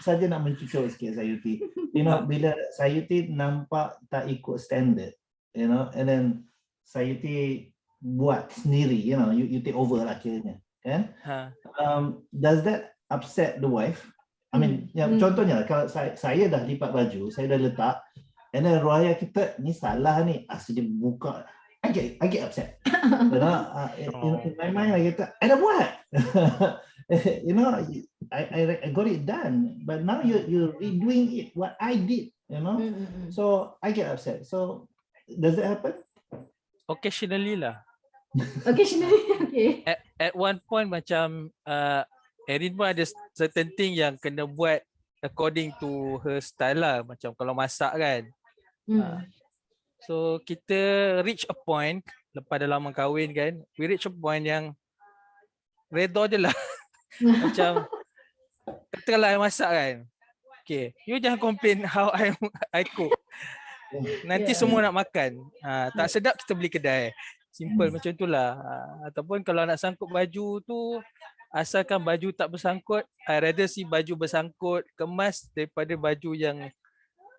Saja nak mencucuk sikit Sayuti. Bila Sayuti nampak tak ikut standard, and then Sayuti buat sendiri, you take over lah kiranya, kan? Does that upset the wife? I mean, contohnya kalau saya dah lipat baju, saya dah letak, and then Rohaya kita ni salah ni, asyik dia buka, I get upset. In my mind I kata, I dah buat. I got it done, but now you're redoing it what I did, so I get upset. So does that happen? Occasionally lah. Occasionally, okay. At one point macam Erin pun ada certain thing yang kena buat according to her style lah. Macam kalau masak kan. So kita reach a point lepas dah lama kahwin kan, we reach a point yang redha je lah. Macam katakanlah I masak kan, okay, you jangan complain how I cook. Nanti semua nak makan. Tak sedap kita beli kedai. Simple macam itulah. Ataupun kalau nak sangkut baju tu, asalkan baju tak bersangkut, I rather see baju bersangkut kemas daripada baju yang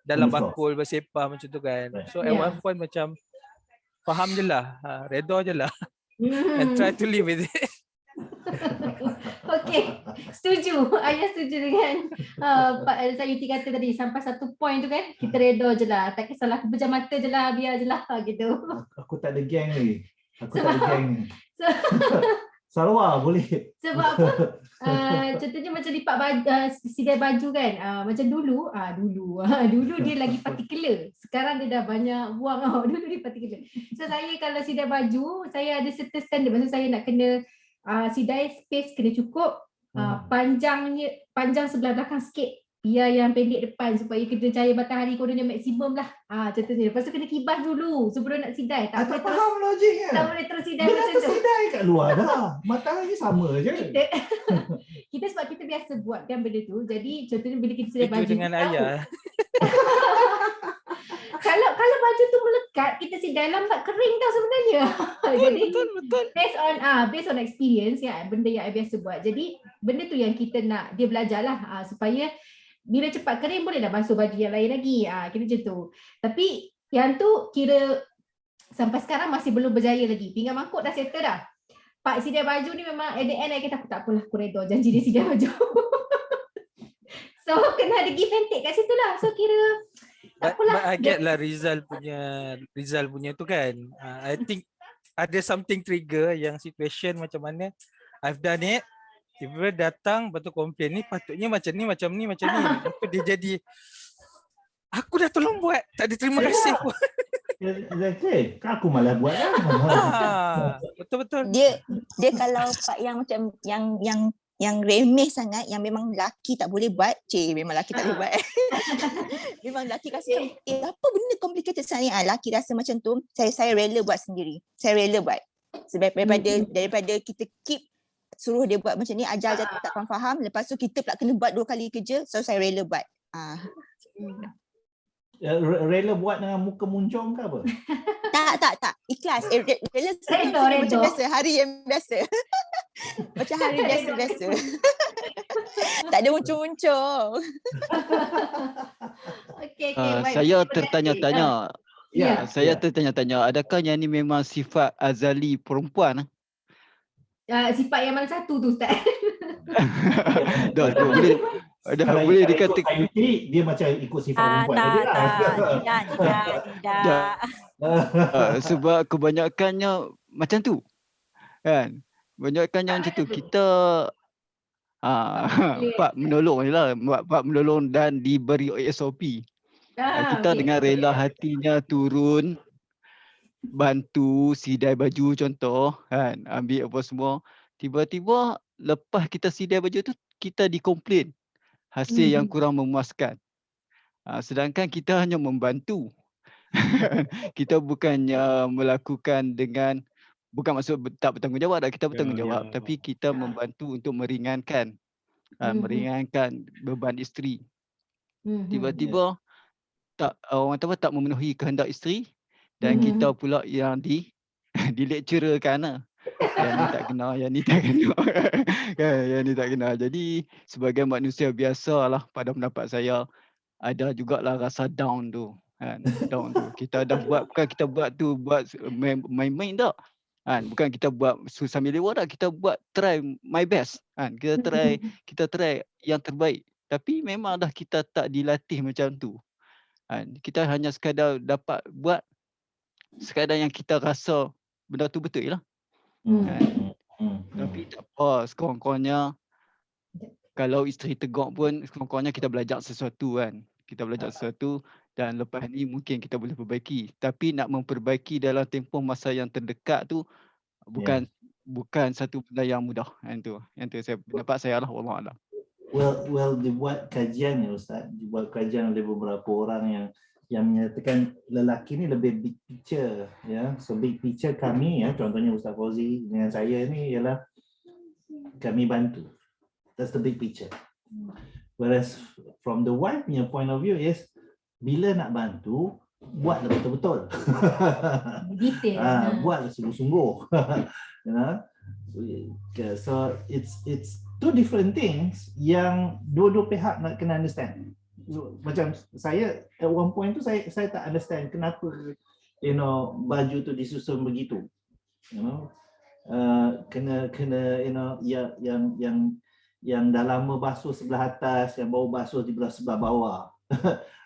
dalam bakul bersepah macam tu kan. So at one point macam faham je lah, redha je lah. And try to live with it. Okay, setuju. Ayah setuju dengan Pak Sayuti kata tadi, sampai satu point tu kan, kita redha je lah. Tak kisahlah, pejam mata je lah, biar je lah gitu. Aku tak ada geng ni. Sarwa boleh. Sebab apa? Contohnya macam lipat baju, sidai baju kan. Macam dulu dia lagi particular. Sekarang dia dah banyak buang tau. Dulu dia particular. So saya kalau sidai baju, saya ada certain standard. Maksud saya nak kena sidai space kena cukup. Panjang sebelah belakang sikit. biar yang pendek depan supaya kena cahaya matahari kodenya maksimum lah. Contohnya. Lepas tu kena kibas dulu sebelum nak sidai. Tak boleh terus faham logiknya. tak boleh terus sidai Dia dah macam tu. tersidai kat luar dah. Matahari sama je. Kita sebab kita biasa buat kan benda tu. Jadi contohnya bila kita sidai Setuju baju dengan kita tahu. ayah. Kalau baju tu melekat, kita sidai lambat kering tau sebenarnya. Jadi Betul. based on experience ya, benda yang I biasa buat. Jadi benda tu yang kita nak dia belajarlah supaya bila cepat kering boleh dah basuh baju yang lain lagi. Kira macam tu. Tapi yang tu kira sampai sekarang masih belum berjaya lagi. Pinggan mangkuk dah settle dah. Pak sidai baju ni memang at the end I kata tak apalah, aku redha janji dia sidai baju. So kena ada give and take kat situ lah. So kira tak But apalah. I get lah Rizal punya tu kan. I think ada something trigger yang situation macam mana. I've done it. Tiba-tiba datang lepas tu komplain ni patutnya macam ni. Lepas tu dia jadi aku dah tolong buat. Tak ada terima kasih pun. Exactly. Aku malah buat kan. Betul-betul. Dia kalau part yang macam yang remeh sangat, yang memang laki tak boleh buat, memang laki tak boleh buat. Memang laki rasa apa benda complicated sangat ni. Laki rasa macam tu, saya rela buat sendiri. Saya rela buat. Sebab daripada kita keep suruh dia buat macam ni, ajar tak faham, lepas tu kita pula kena buat 2 kali kerja, so saya rela buat. Rela buat dengan muka muncung ke apa? Tak. Ikhlas. Rela macam biasa, hari yang biasa. Macam hari biasa-biasa. Tak ada muncul-muncul. Okay, baik. Saya tertanya-tanya. Ya. Saya tertanya-tanya, adakah yang ni memang sifat azali perempuan? Sifat yang mana satu tu Ustaz? Dah boleh dikatakan dia macam ikut sifat perempuan tadi lah. Tidak. sebab kebanyakannya macam tu. Kan? Kebanyakannya macam tu. Kita Pak menolong je lah. Pak menolong dan diberi SOP. Kita dengan rela hatinya turun, bantu sidai baju contoh kan, ambil apa semua. Tiba-tiba lepas kita sidai baju tu, kita dikomplain hasil yang kurang memuaskan. Sedangkan kita hanya membantu. Kita bukannya melakukan dengan, bukan maksud tak bertanggungjawab, kita bertanggungjawab, tapi kita membantu untuk meringankan beban isteri. Tiba-tiba orang kata tak memenuhi kehendak isteri, dan kita pula yang di lecturerkan. Yang ni tak kena. Jadi sebagai manusia biasa lah, pada pendapat saya ada jugalah rasa down tu kan. Down tu kita dah buat, bukan kita buat tu buat main-main tak kan, bukan kita buat sambil lewat tak, kita buat try my best kan, kita try yang terbaik. Tapi memang dah kita tak dilatih macam tu kan. Kita hanya sekadar dapat buat sekadar yang kita rasa benda tu betul lah. Tapi tak apa, sekurang-kurangnya kalau isteri tegur pun, sekurang-kurangnya kita belajar sesuatu kan. Kita belajar sesuatu dan lepas ni mungkin kita boleh perbaiki. Tapi nak memperbaiki dalam tempoh masa yang terdekat tu bukan satu benda yang mudah. Yang tu pendapat saya lah, wallahualam. Well, dibuat kajian ya Ustaz, dibuat kajian oleh beberapa orang yang menyatakan lelaki ni lebih big picture ya. So big picture kami ya, contohnya Ustaz Fauzi dengan saya ni ialah kami bantu. That's the big picture. Whereas from the wife punya point of view is bila nak bantu, buatlah betul-betul. Detail. Buatlah sungguh-sungguh. You know? So it's two different things yang dua-dua pihak nak kena understand. Macam saya at one point tu saya tak understand kenapa baju tu disusun begitu. Kena yang dah lama basuh sebelah atas, yang baru basuh di sebelah bawah.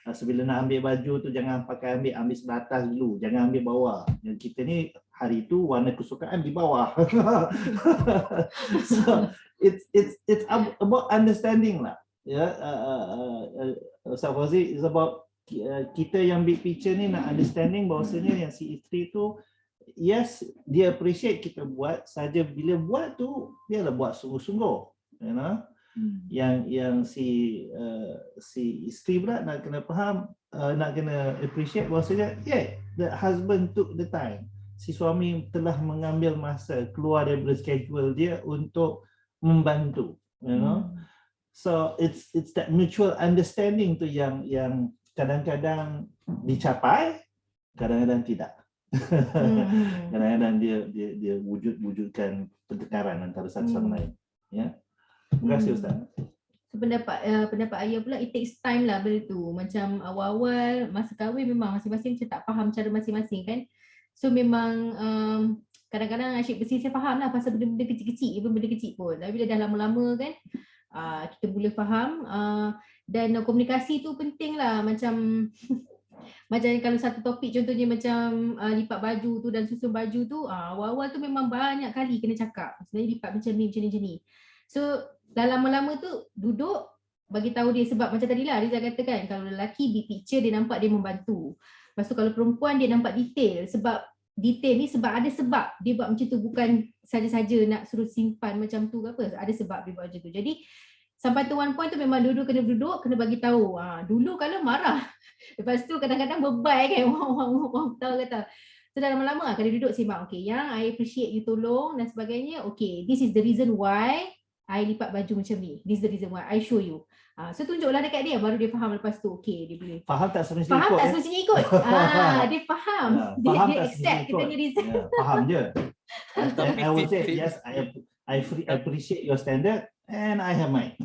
Sebila nak ambil baju tu jangan pakai ambil sebelah atas dulu, jangan ambil bawah. Yang kita ni hari tu warna kesukaan di bawah. So it's about understanding lah. Ustaz Fauzi, it's about kita yang big picture ni nak understanding bahawasanya yang si isteri tu, yes, dia appreciate kita buat, saja bila buat tu dia lah buat sungguh-sungguh, yang si isteri pula nak kena faham, nak kena appreciate bahawasanya the husband took the time. Si suami telah mengambil masa keluar daripada schedule dia untuk membantu, you know. So it's that mutual understanding tu yang kadang-kadang dicapai, kadang-kadang tidak. Kadang-kadang dia wujudkan pertengkaran antara satu sama lain. Ya. Terima kasih Ustaz. So, pendapat ayah pula, it takes time lah benda tu. Macam awal-awal masa kahwin memang masing-masing macam tak faham cara masing-masing kan. So memang kadang-kadang asyik bersih saya faham lah pasal benda-benda kecil-kecil, even benda kecil pun. Tapi bila dah lama-lama kan kita boleh faham, dan komunikasi tu penting lah. Macam macam kalau satu topik contohnya macam lipat baju tu dan susun baju tu, awal-awal tu memang banyak kali kena cakap sebenarnya lipat macam ni. So dah lama-lama tu duduk bagi tahu dia, sebab macam tadilah Rizal katakan, kalau lelaki big picture dia nampak dia membantu. Lepas tu kalau perempuan dia nampak detail, sebab detail ni sebab ada sebab dia buat macam tu, bukan saja-saja nak suruh simpan macam tu ke apa, ada sebab dia buat macam tu. Jadi sampai tu one point tu memang duduk, kena bagi tahu. Dulu kalau marah, lepas tu kadang-kadang bebai kan, orang tahu kata. So dah lama-lama kalau duduk sembang, okay yang I appreciate you tolong dan sebagainya, okay this is the reason why I lipat baju macam ni, this is the reason why I show you. So tunjuklah dekat dia, baru dia faham. Lepas tu okay dia boleh faham tak semestinya faham ikut, tak semestinya ikut. Dia faham, dia faham tak accept semestinya kita punya reason. faham je. Tapi I would say fit- yes, I appreciate your standard and I have mine.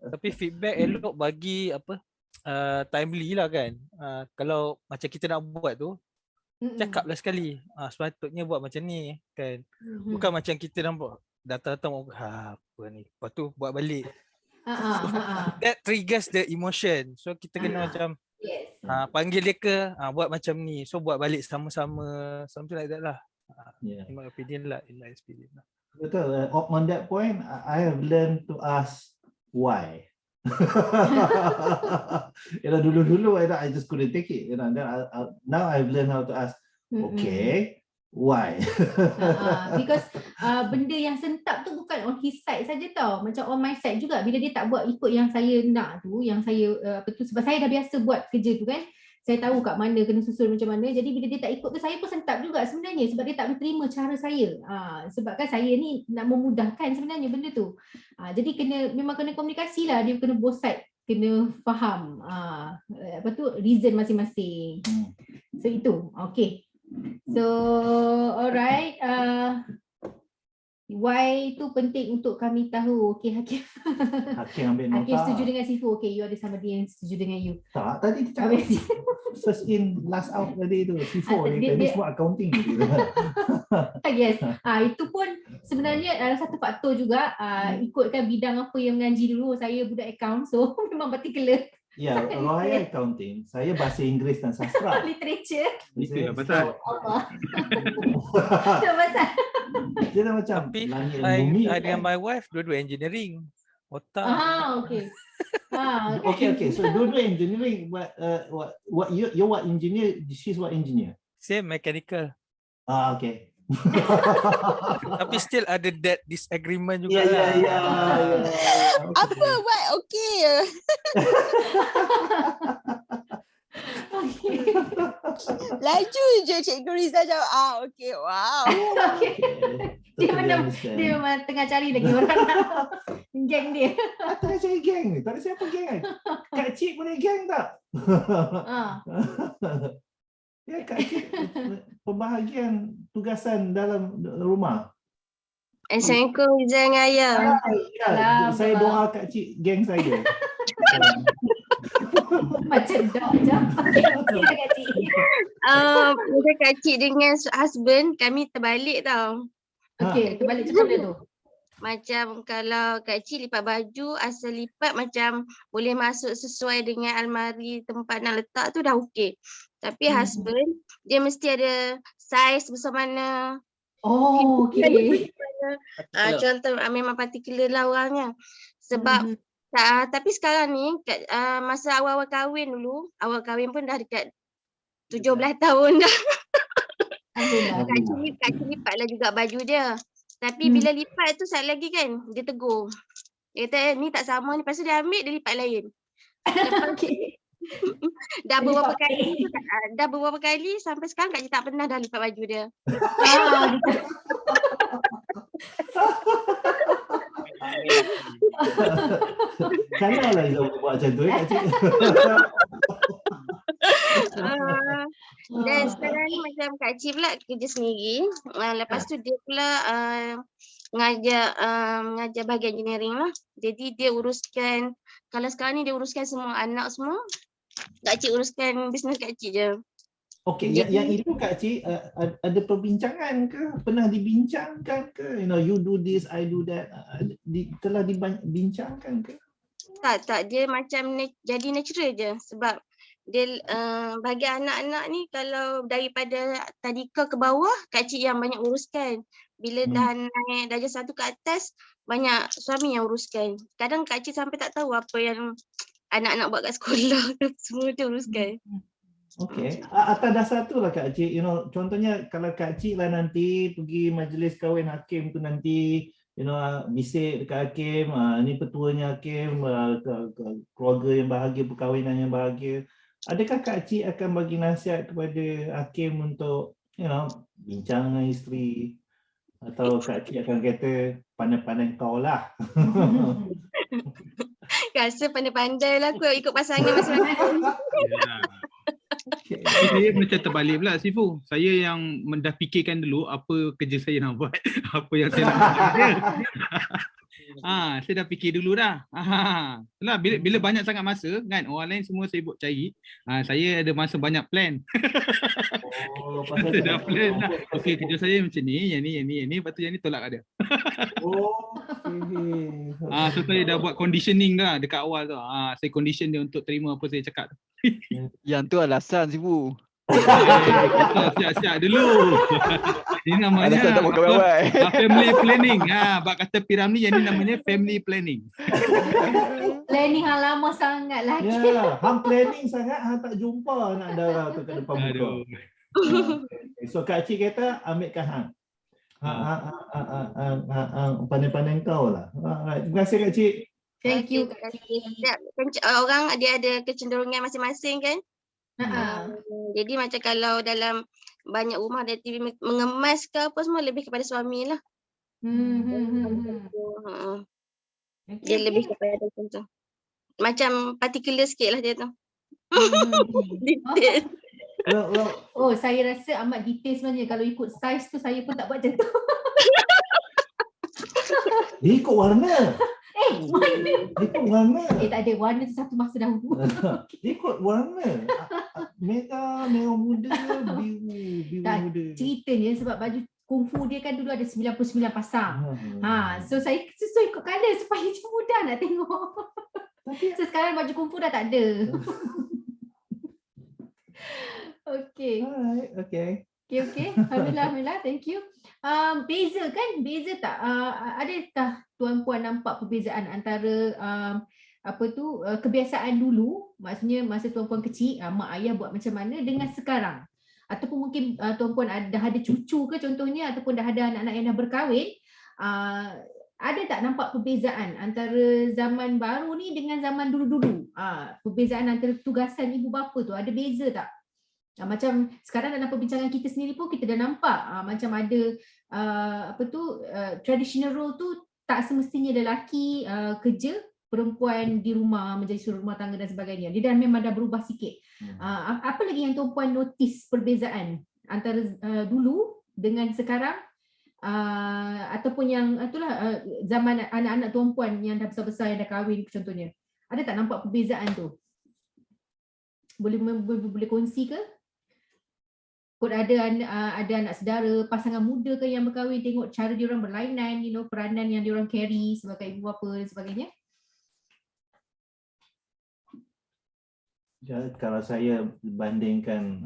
Tapi feedback elok bagi apa timely lah kan. Kalau macam kita nak buat tu, cakaplah sekali. Sepatutnya buat macam ni kan. Bukan macam kita nampak datang-datang apa ni. Lepas tu buat balik. That triggers the emotion. So kita kena macam Yes. panggil dia ke buat macam ni. So buat balik sama-sama. Something like that lah. Yeah. In my opinion lah. In my experience lah. Betul. On that point, I have learned to ask why. Dulu I just couldn't take it. Then now I've learned how to ask. Okay, why? Because benda yang sentap tu bukan on his side saja tau, macam on my side juga. Bila dia tak buat ikut yang saya nak tu, yang saya sebab saya dah biasa buat kerja tu kan, saya tahu kat mana kena susun macam mana. Jadi bila dia tak ikut tu, saya pun sentap juga sebenarnya, sebab dia tak berterima cara saya. Sebab kan saya ni nak memudahkan sebenarnya benda tu. Jadi memang kena komunikasi lah, dia kena both side kena faham reason masing-masing. So itu okay. So alright, why itu penting untuk kami tahu. Okay Hakim. Hakim ambil nota. Hakim setuju dengan Sifu. Okay, you ada somebody yang setuju dengan you. Tak, tadi dia cakap first in last out tadi tu. C4 ni tadi semua accounting. Yes, itu pun sebenarnya adalah satu faktor juga. Ikutkan bidang apa yang mengaji dulu. Saya budak account, so memang particular. Ya, Rohaya accounting. Saya bahasa Inggeris dan sastra. Literature. Itu yang pasal. Allah. Itu pasal. Dia dah macam Tapi langit dan bumi. I dengan my wife dua-dua engineering. Otak. Okay. Okay. So dua-dua engineering. What you're what engineer? She's what engineer? Same mechanical. Okay. Tapi still ada that disagreement juga. Ya. Apa buat okey je. Laju je Cikgu Rizal jawab. Okey, wow. Dia memang tengah cari lagi orang geng dia. Tak cari geng ni. Tak ada siapa geng kan? Kak Cik punya geng tak? Ya, Kak Cik pembahagian tugasan dalam rumah. Assalamualaikum Rizal dengan Ayah. Ya, saya doa Kak Cik geng saya. Macam dah. Macam Kak Cik dengan husband kami terbalik tau. Okay, terbalik macam mana tu? Macam kalau Kak Cik lipat baju, asal lipat macam boleh masuk sesuai dengan almari tempat nak letak tu dah okey. Tapi husband dia mesti ada saiz besar mana. Oh, okey. Contoh memang particular lah orangnya. Sebab tapi sekarang ni masa awal-awal kahwin dulu, awal kahwin pun dah dekat 17 tahun dah. Kak Cik lipatlah juga baju dia. Tapi bila lipat tu satu lagi kan, dia tegur. Dia kata ni tak sama ni, lepas tu dia ambil, dia lipat lain. Lepas tu, dah Dia beberapa lipat kali tu, dah beberapa kali sampai sekarang Kak Cik tak pernah dah lipat baju dia. Kalau lah Izzah boleh buat macam tu Kak Cik. Dan sekarang ni macam Kak Cik pula kerja sendiri. Lepas tu dia pula mengajar bahagian engineering lah. Jadi dia uruskan, kalau sekarang ni dia uruskan semua anak semua. Kak Cik uruskan bisnes Kak Cik je. Okey, yang itu Kak Cik ada perbincangan ke? Pernah dibincangkan ke? You do this, I do that. Telah dibincangkan ke? Tak. Dia macam jadi natural je. Sebab dia bagi anak-anak ni kalau daripada tadika ke bawah, Kak Cik yang banyak uruskan. Bila dah naik darjah 1 ke atas, banyak suami yang uruskan. Kadang Kak Cik sampai tak tahu apa yang anak-anak buat kat sekolah. Semua dia uruskan. Okey, atas dasar tu lah Kak Cik, contohnya kalau Kak Cik lah nanti pergi majlis kahwin hakim tu nanti, bisik dekat hakim, ni petuanya hakim, keluarga yang bahagia, perkahwinan yang bahagia. Adakah Kak Cik akan bagi nasihat kepada hakim untuk, bincang dengan isteri? Atau Kak Cik akan kata, pandai-pandai kau lah? Rasa pandai-pandai lah aku ikut pasangan masing-masing. Saya macam terbalik pula Sifu. Saya yang dah fikirkan dulu apa kerja saya nak buat, apa yang saya nak buat dia. Saya dah fikir dulu dah. Itulah bila banyak sangat masa kan, orang lain semua sibuk cari, saya ada masa banyak plan. Saya dah plan lah. Okey, kerja saya macam ni, yang ni, lepas tu yang ni tolak ada. So saya dah buat conditioning dah dekat awal tu. Saya condition dia untuk terima apa saya cakap tu. Yang tu alasan Sifu. Siap-siap dulu. Ini namanya family planning. Bak kata Piramli, yang ni namanya family planning. Planning hang lama sangat lagi. Ya, hang planning sangat, hang tak jumpa anak dara tu kat depan muka. So Kak Cik kata ambilkan hang. Pandai-pandai kau lah. Terima kasih Kak Cik. Thank you Kak Cik. Orang dia ada kecenderungan masing-masing kan. Jadi macam kalau dalam banyak rumah ada TV mengemas ke apa semua, lebih kepada suami lah. Dia lebih kepada macam tu. Macam particular sikit lah dia tu. Detail. Oh, saya rasa amat detail sebenarnya. Kalau ikut saiz tu saya pun tak buat macam tu. Dia ikut warna. Warna. Dia ikut warna. Tak ada, warna tu satu masa dahulu. Dia ikut warna. Merah muda, biru muda. Ceritanya sebab baju kungfu dia kan dulu ada 99 pasang. So saya ikut colour supaya dia mudah nak tengok. So sekarang baju kungfu dah tak ada. Okay. Alhamdulillah, thank you. Beza tak? Adakah tuan-puan nampak perbezaan antara kebiasaan dulu, maksudnya masa tuan-puan kecil, mak ayah buat macam mana dengan sekarang? Ataupun mungkin tuan-puan dah ada cucu ke contohnya, ataupun dah ada anak-anak yang dah berkahwin, ada tak nampak perbezaan antara zaman baru ni dengan zaman dulu-dulu? Perbezaan antara tugasan ibu bapa tu ada beza tak? Macam sekarang dalam perbincangan kita sendiri pun kita dah nampak macam ada traditional role tu tak semestinya lelaki kerja, perempuan di rumah menjadi suri rumah tangga dan sebagainya. Dia dah memang dah berubah sikit. Apa lagi yang tuan-puan notice perbezaan antara dulu dengan sekarang, ataupun yang itulah zaman anak-anak tuan-puan yang dah besar-besar yang dah kahwin contohnya. Ada tak nampak perbezaan tu? Boleh kongsi ke? Kod ada anak saudara, pasangan muda ke yang berkahwin, tengok cara diorang berlainan, peranan yang diorang carry sebagai ibu bapa dan sebagainya. Ya, kalau saya bandingkan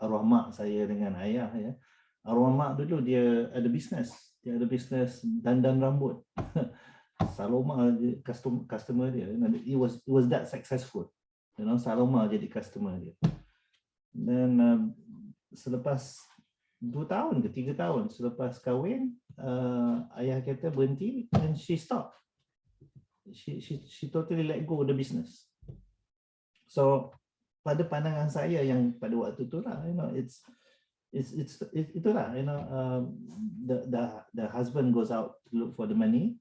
arwah mak saya dengan ayah, ya, arwah mak dulu dia ada bisnes dandan rambut. Saloma customer dia, it was that successful. Saloma jadi customer dia. Dan selepas 2 tahun ke 3 tahun selepas kahwin, ayah kata berhenti and she stopped. She totally let go of the business. So pada pandangan saya yang pada waktu tu lah, you know, it's itulah, you know, the husband goes out to look for the money,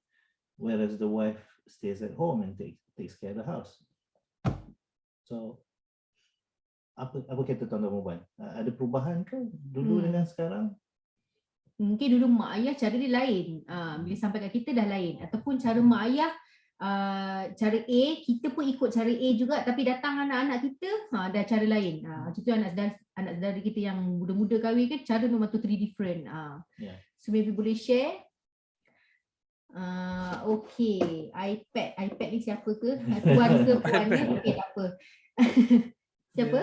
whereas the wife stays at home and takes care of the house. So apa kata Tuan Muban? Ada perubahan ke dulu dengan sekarang? Mungkin dulu mak ayah cara dia lain. Bila sampai kat kita dah lain. Ataupun cara mak ayah cara A, kita pun ikut cara A juga, tapi datang anak-anak kita dah cara lain. Contoh anak saudara kita yang muda-muda kahwin kan, cara memang totally different. So maybe boleh share. Okay, iPad ni siapa ke? Tuan ke puan ni? Okay, tak apa. Siapa?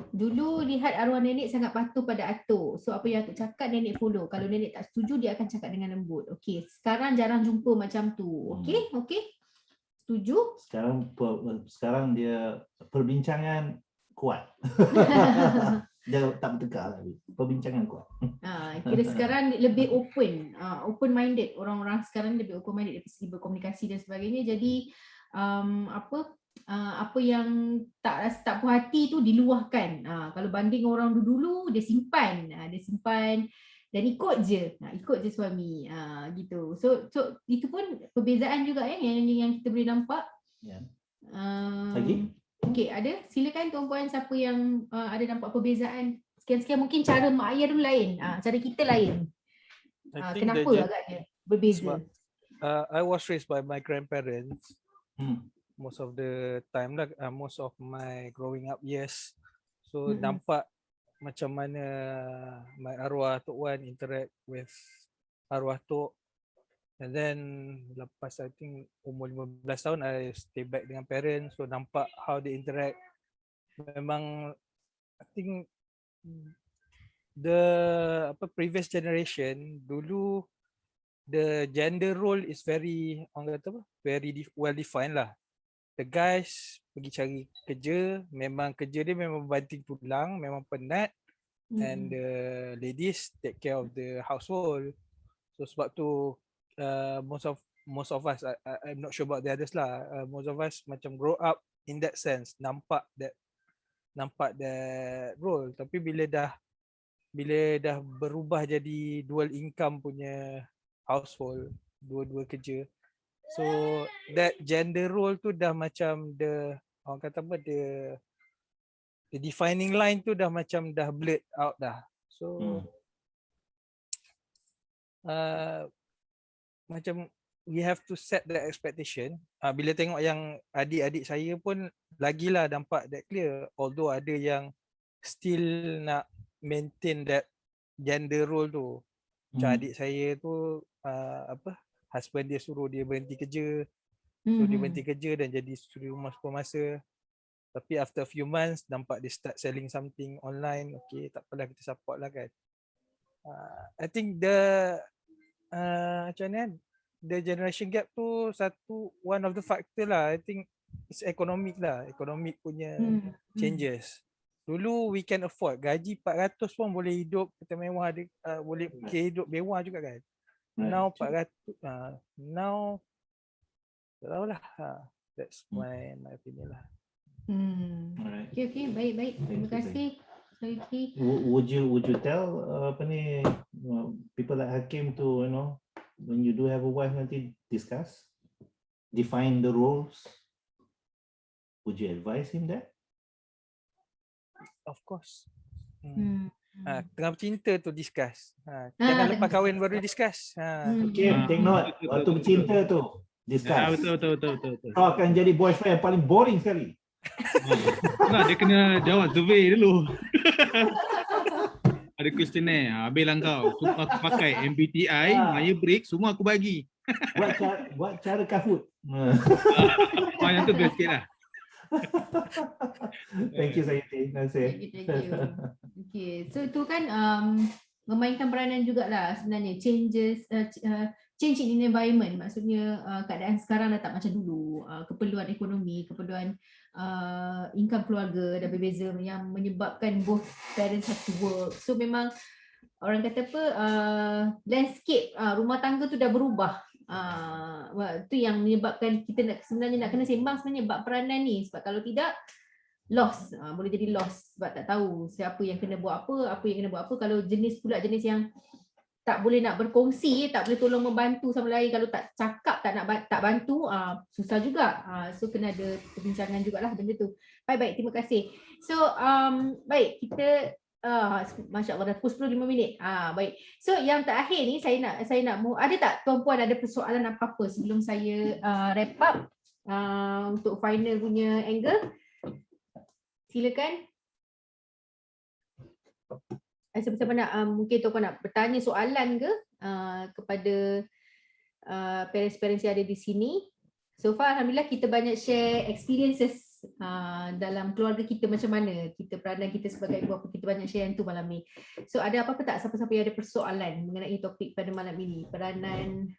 Dulu lihat arwah nenek sangat patuh pada atuk. So apa yang atuk cakap nenek follow. Kalau nenek tak setuju dia akan cakap dengan lembut. Okey, sekarang jarang jumpa macam tu. Okey, okey. Setuju? Sekarang dia perbincangan kuat. Dia tak bertekar lagi. Perbincangan kuat. Kira sekarang lebih open minded. Orang-orang sekarang lebih open minded dari segi berkomunikasi dan sebagainya. Jadi apa yang tak puas hati tu diluahkan. Kalau banding orang dulu dia simpan dan ikut je suami gitu. So itu pun perbezaan juga yang kita boleh nampak. Lagi? Okey, ada silakan tuan-puan siapa yang ada nampak perbezaan. Sekian-sekian mungkin cara mak ayah dulu lain, cara kita lain. Kenapa agaknya berbeza? I was raised by my grandparents. Most of the time lah, most of my growing up years. So nampak macam mana my arwah Tok Wan interact with arwah Tok. And then lepas I think umur 15 tahun I stay back dengan parents, so nampak how they interact. Memang I think the previous generation dulu the gender role is very very well defined lah. The guys pergi cari kerja, memang kerja dia memang banting tulang, memang penat. And the ladies take care of the household. So sebab tu most of us, I'm not sure about the others lah, most of us macam grow up in that sense, nampak that role. Tapi bila dah berubah jadi dual income punya household, dua-dua kerja, so that gender role tu dah macam the defining line tu dah macam dah blurred out dah. So macam we have to set the expectation. Bila tengok yang adik-adik saya pun lagilah nampak that clear, although ada yang still nak maintain that gender role tu. Macam adik saya tu husband dia suruh dia berhenti kerja. So dia berhenti kerja dan jadi suri rumah supermasa. Tapi after a few months nampak dia start selling something online. Okay, tak apalah, kita support lah kan. I think macam ni, the generation gap tu one of the factor lah. I think it's economic punya changes. Dulu we can afford gaji 400 pun boleh hidup kita mewah, boleh hidup mewah juga kan. Now 400 now tak tahulah. That's my opinion lah. Okay, baik. Terima kasih. Would you tell people like Hakim to, when you do have a wife, nanti discuss, define the roles? Would you advise him that? Of course. Tengah bercinta tu discuss. Jangan lepas kahwin baru discuss. Okay, take note. Waktu bercinta tu discuss. Betul. Kau akan jadi boyfriend yang paling boring sekali. Dia kena jawab survey dulu. Ada questionnaire. Habislah kau. Semua aku pakai MBTI, Myers-Briggs, semua aku bagi. Buat cara Kahoot. Yang tu best sikit lah. Thank you Sayyidi. Thank you. Okay, so itu kan memainkan peranan jugalah sebenarnya, change in environment, maksudnya keadaan sekarang dah tak macam dulu, keperluan ekonomi, keperluan income keluarga dah berbeza yang menyebabkan both parents have to work. So memang orang kata apa, landscape rumah tangga tu dah berubah. Tu yang menyebabkan kita sebenarnya nak kena sembang sebenarnya bab peranan ni, sebab kalau tidak lost, boleh jadi lost sebab tak tahu siapa yang kena buat apa yang kena buat apa. Kalau jenis yang tak boleh nak berkongsi, tak boleh tolong membantu sama lain, kalau tak cakap, tak bantu, susah juga. So kena ada perbincangan jugalah benda tu. Baik, terima kasih. So baik, kita Masya Allah dah pukul 10:05. Baik. So yang terakhir ni saya nak ada tak tuan-puan ada persoalan apa-apa sebelum saya wrap up untuk final punya angle? Silakan. Siapa-siapa nak mungkin tuan-puan nak bertanya soalan ke kepada parents-parents yang ada di sini. So far alhamdulillah kita banyak share experiences dalam keluarga kita, macam mana kita peranan kita sebagai ibu bapa, kita banyak share yang tu malam ni. So ada apa-apa tak siapa-siapa yang ada persoalan mengenai topik pada malam ini, peranan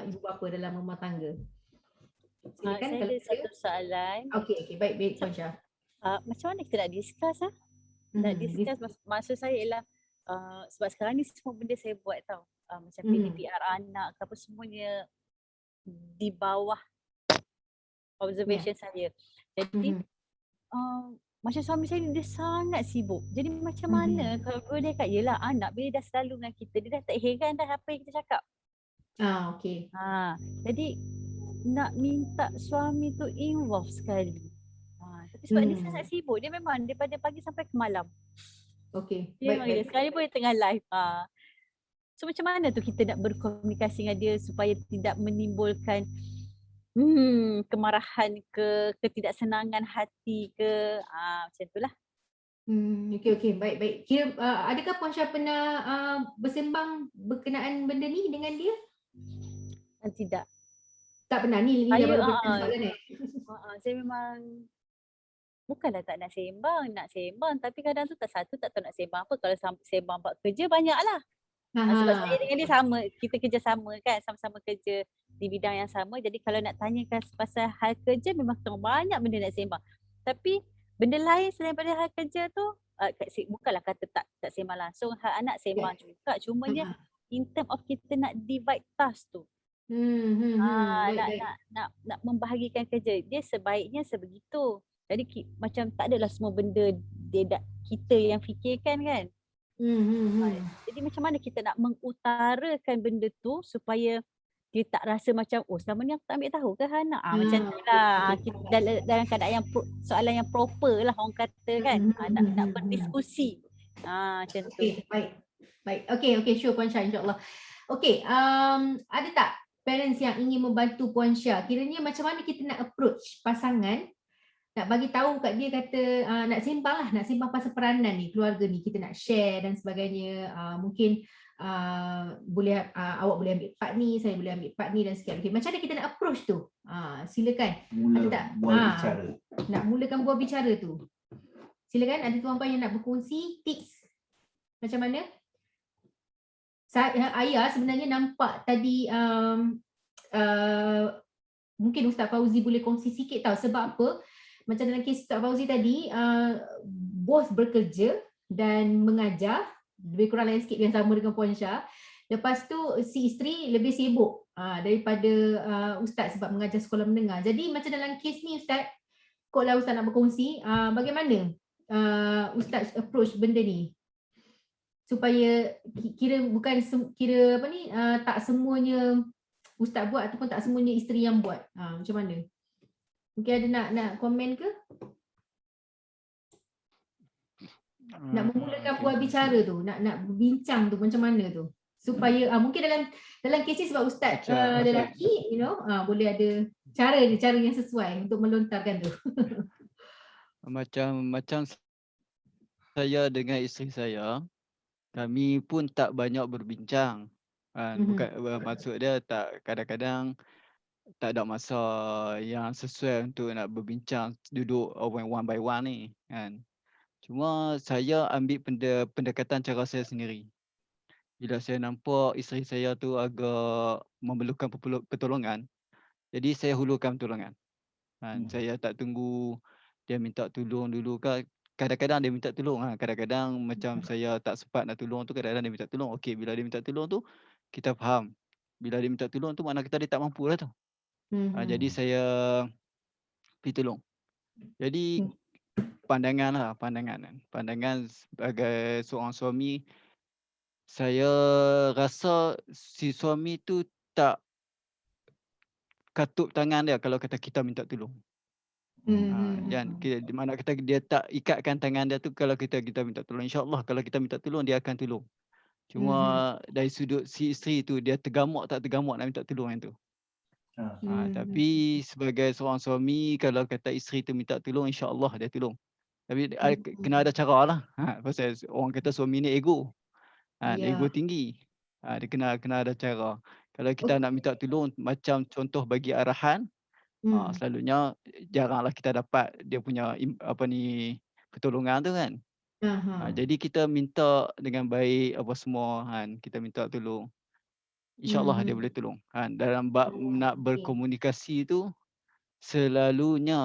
ibu bapa dalam rumah tangga? Silakan. Saya ada satu soalan. Okey, baik Puan Syah. Macam mana kita nak discuss nak discuss maksud saya ialah sebab sekarang ni semua benda saya buat tau, macam PDPR anak ke apa, semuanya di bawah observation saya. Jadi macam suami saya ni dia sangat sibuk. Jadi macam mana kalau dia kat yelah anak bila dah selalu dengan kita, dia dah tak heran dah apa yang kita cakap. Okey. Jadi nak minta suami tu involve sekali. Tapi sebab dia sangat sibuk, dia memang daripada pagi sampai ke malam. Okey. Baik. Sekarang pun dia tengah live. So macam mana tu kita nak berkomunikasi dengan dia supaya tidak menimbulkan kemarahan ke ketidaksenangan hati ke, macam itulah. Okey, baik. Kira adakah Puan Syah pernah bersembang berkenaan benda ni dengan dia? Tidak. Tak pernah ni dah baru bersoalan saya memang bukanlah tak nak sembang, tapi kadang tu tak tahu nak sembang apa. Kalau sembang bab kerja banyaklah. Sebab saya dengan dia sama, kita kerja sama kan, sama-sama kerja di bidang yang sama. Jadi kalau nak tanyakan pasal hal kerja memang banyak benda nak sembang. Tapi benda lain selain daripada hal kerja tu, bukanlah kata tak sembang langsung, hal anak sembang juga. Cumanya in term of kita nak divide task tu. Nak membahagikan kerja. Dia sebaiknya sebegitu. Jadi macam tak adalah semua benda kita yang fikirkan kan. Jadi macam mana kita nak mengutarakan benda tu supaya dia tak rasa macam selama ni aku tak ambil tahu ke anak. Macam tu lah. Kita dalam keadaan yang soalan yang proper lah orang kata kan. Nak berdiskusi. Macam tu. Baik. Okey, sure Puan Syah, insyaAllah. Okey, ada tak parents yang ingin membantu Puan Syah? Kiranya macam mana kita nak approach pasangan, nak bagi tahu kat dia kata nak sembang pasal peranan ni, keluarga ni, kita nak share dan sebagainya. Mungkin boleh awak boleh ambil part ni, saya boleh ambil part ni dan sekian. Okay, macam mana kita nak approach tu? Silakan. Ada tak? Bicara. Nak mulakan buah bicara tu. Silakan, ada tuan-puan yang nak berkongsi tips macam mana? Ayah sebenarnya nampak tadi mungkin Ustaz Fauzi boleh kongsi sikit tahu sebab apa. Macam dalam kes Ustaz Fauzi tadi, both bekerja dan mengajar, lebih kurang landscape yang sama dengan Puan Syah. Lepas tu si isteri lebih sibuk daripada Ustaz sebab mengajar sekolah menengah. Jadi macam dalam kes ni Ustaz, kalau Ustaz nak berkongsi, bagaimana Ustaz approach benda ni? Supaya tak semuanya Ustaz buat ataupun tak semuanya isteri yang buat. Macam mana? Mungkin ada nak komen ke? Nak memulakan buah bicara tu, nak berbincang tu macam mana tu? Supaya mungkin dalam kes ni sebab Ustaz lelaki, boleh ada cara yang sesuai untuk melontarkan tu. Macam saya dengan isteri saya, kami pun tak banyak berbincang. Bukan maksud dia tak, kadang-kadang tak ada masa yang sesuai untuk nak berbincang, duduk one by one ni kan. Cuma saya ambil pendekatan cara saya sendiri. Bila saya nampak isteri saya tu agak memerlukan pertolongan, jadi saya hulurkan pertolongan. Saya tak tunggu dia minta tolong dulu kan. kadang-kadang dia minta tolong. Kadang-kadang macam saya tak sempat nak tolong tu, kadang-kadang dia minta tolong. Okey, bila dia minta tolong tu kita faham. Bila dia minta tolong tu makna kata dia tak mampu lah tu. Jadi saya pergi tolong. Jadi pandangan sebagai seorang suami, saya rasa si suami tu tak katup tangan dia kalau kata kita minta tolong. Di mana kata dia tak ikatkan tangan dia tu kalau kita minta tolong. InsyaAllah kalau kita minta tolong dia akan tolong. Cuma dari sudut si isteri tu dia tergamak tak tergamak nak minta tolong yang tu. Tapi sebagai seorang suami kalau kata isteri tu minta tolong insya-Allah dia tolong. Tapi kena ada cara lah. Pasal orang kata suami ni ego. Ego tinggi. Dia kena ada cara. Kalau kita nak minta tolong macam contoh bagi arahan, selalunya jaranglah kita dapat dia punya pertolongan tu kan. Jadi kita minta dengan baik apa semua kan, kita minta tolong. InsyaAllah dia boleh tolong. Dalam bab nak berkomunikasi tu selalunya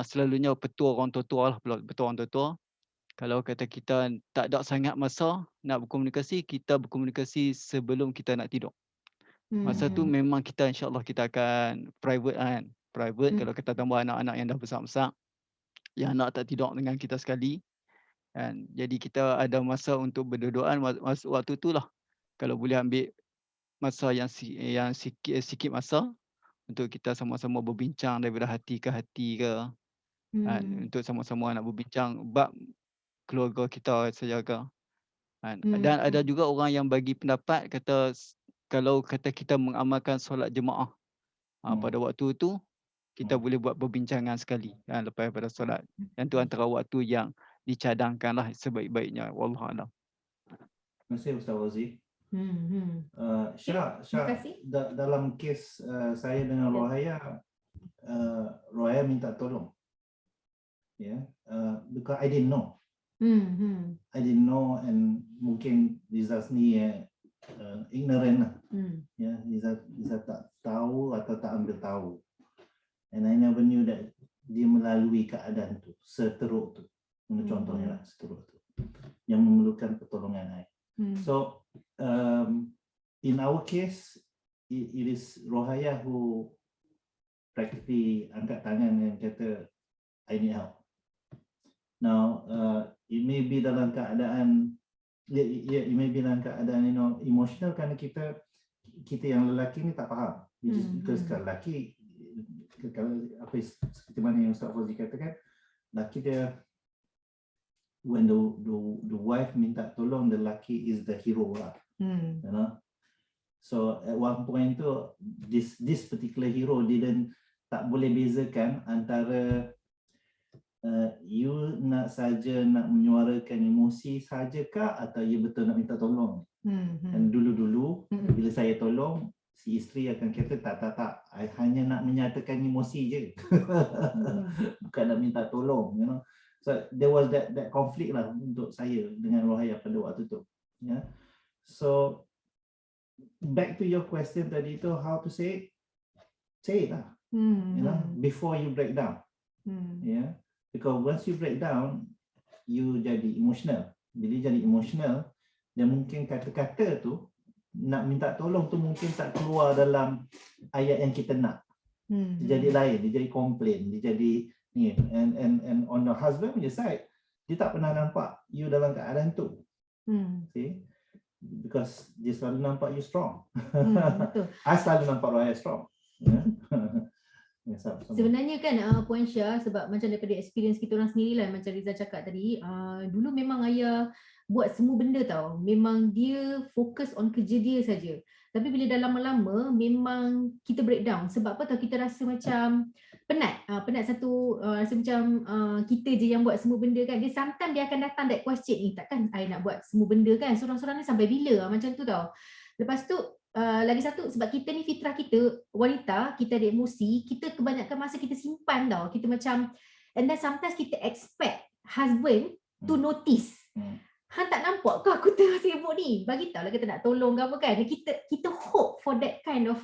petua orang tua lah, petua orang tua. Kalau kata kita tak ada sangat masa nak berkomunikasi, kita berkomunikasi sebelum kita nak tidur. Masa tu memang kita insyaAllah kita akan private kan. Private kalau kita tambah anak-anak yang dah besar-besar, yang anak tak tidur dengan kita sekali. Kan. Jadi kita ada masa untuk berduaan waktu tu lah. Kalau boleh ambil masa yang sikit masa untuk kita sama-sama berbincang daripada hati ke hati ke. Untuk sama-sama nak berbincang bab keluarga kita sejaga. Dan ada juga orang yang bagi pendapat kata kalau kata kita mengamalkan solat jemaah pada waktu tu kita boleh buat perbincangan sekali lepas pada solat. Dan tu antara waktu yang dicadangkanlah sebaik-baiknya. Wallahualam. Terima kasih Ustaz Fauzi. Syah, dalam kes saya dengan Rohaya, Rohaya minta tolong. Because I didn't know. I didn't know and mungkin Liza ni ignorant lah. Liza tak tahu atau tak ambil tahu. And I never knew that dia melalui keadaan tu, seteruk tu. Contohnya lah, seteruk tu. Yang memerlukan pertolongan saya. So, in our case, it is Rohaya who practically angkat tangan dan kata, I need help. Now, it may be dalam keadaan, it may be dalam keadaan emotional kerana kita yang lelaki ni tak faham. Because lelaki, apa seperti mana yang Ustaz Fauzi katakan, lelaki dia, when the wife minta tolong, the lelaki is the hero lah. You know? So at one point tu, this particular hero tak boleh bezakan antara you nak menyuarakan emosi sajakah atau you betul nak minta tolong. Dan dulu bila saya tolong, si isteri akan kata tak, I hanya nak menyatakan emosi je. Bukan nak minta tolong, you know. So there was that conflict lah untuk saya dengan Rohaya pada waktu tu. So back to your question tadi tu, how to say it lah. You know, before you break down. Because once you break down, you jadi emotional. Bila jadi emotional, dan mungkin kata-kata tu nak minta tolong tu mungkin tak keluar dalam ayat yang kita nak. Dia jadi lain, dia jadi komplain, dia jadi ni. And on the husband punya side, dia tak pernah nampak you dalam keadaan tu. See? Because dia selalu nampak you strong. I selalu nampak Rohaya strong. Sebenarnya kan Puan Syah, sebab macam daripada experience kita orang sendiri lah, macam Riza cakap tadi, dulu memang ayah buat semua benda tau. Memang dia fokus on kerja dia saja. Tapi bila dah lama-lama memang kita breakdown. Sebab apa tau, kita rasa macam penat. Rasa macam kita je yang buat semua benda kan. Dia sometimes dia akan datang that question, takkan I nak buat semua benda kan, sorang-sorang ni sampai bila macam tu tau. Lepas tu lagi satu, sebab kita ni fitrah kita wanita, kita ada emosi, kita kebanyakan masa kita simpan tau. Kita macam, and then sometimes kita expect husband to notice. Han tak nampak ke aku tengah sibuk ni? Bagi tahu lah kita nak tolong ke apa kan. Kita hope for that kind of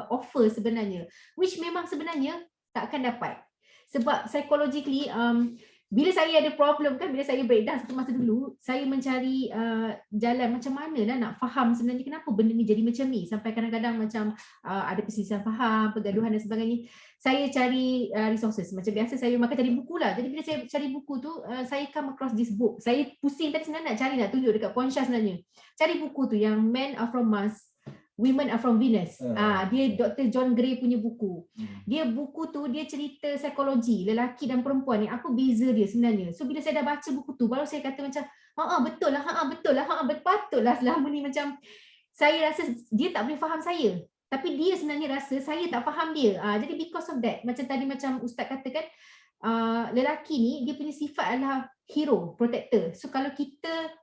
offer sebenarnya. Which memang sebenarnya tak akan dapat. Sebab psychologically bila saya ada problem kan, bila saya breakdown satu masa dulu, saya mencari jalan macam mana lah nak faham sebenarnya kenapa benda ni jadi macam ni, sampai kadang-kadang macam ada perselisihan faham, pergaduhan dan sebagainya. Saya cari resources, macam biasa saya makan cari buku lah. Jadi bila saya cari buku tu, saya come across this book. Saya pusing tadi sebenarnya nak tunjuk dekat Puan Syah sebenarnya. Cari buku tu yang Men Are From Mars, Women Are From Venus. Dia Dr. John Gray punya buku. Dia buku tu dia cerita psikologi lelaki dan perempuan ni, apa beza dia sebenarnya. So bila saya dah baca buku tu, baru saya kata macam betul lah, patutlah selama ni macam saya rasa dia tak boleh faham saya. Tapi dia sebenarnya rasa saya tak faham dia. Jadi because of that, macam tadi macam Ustaz katakan, lelaki ni dia punya sifat adalah hero, protector. So kalau kita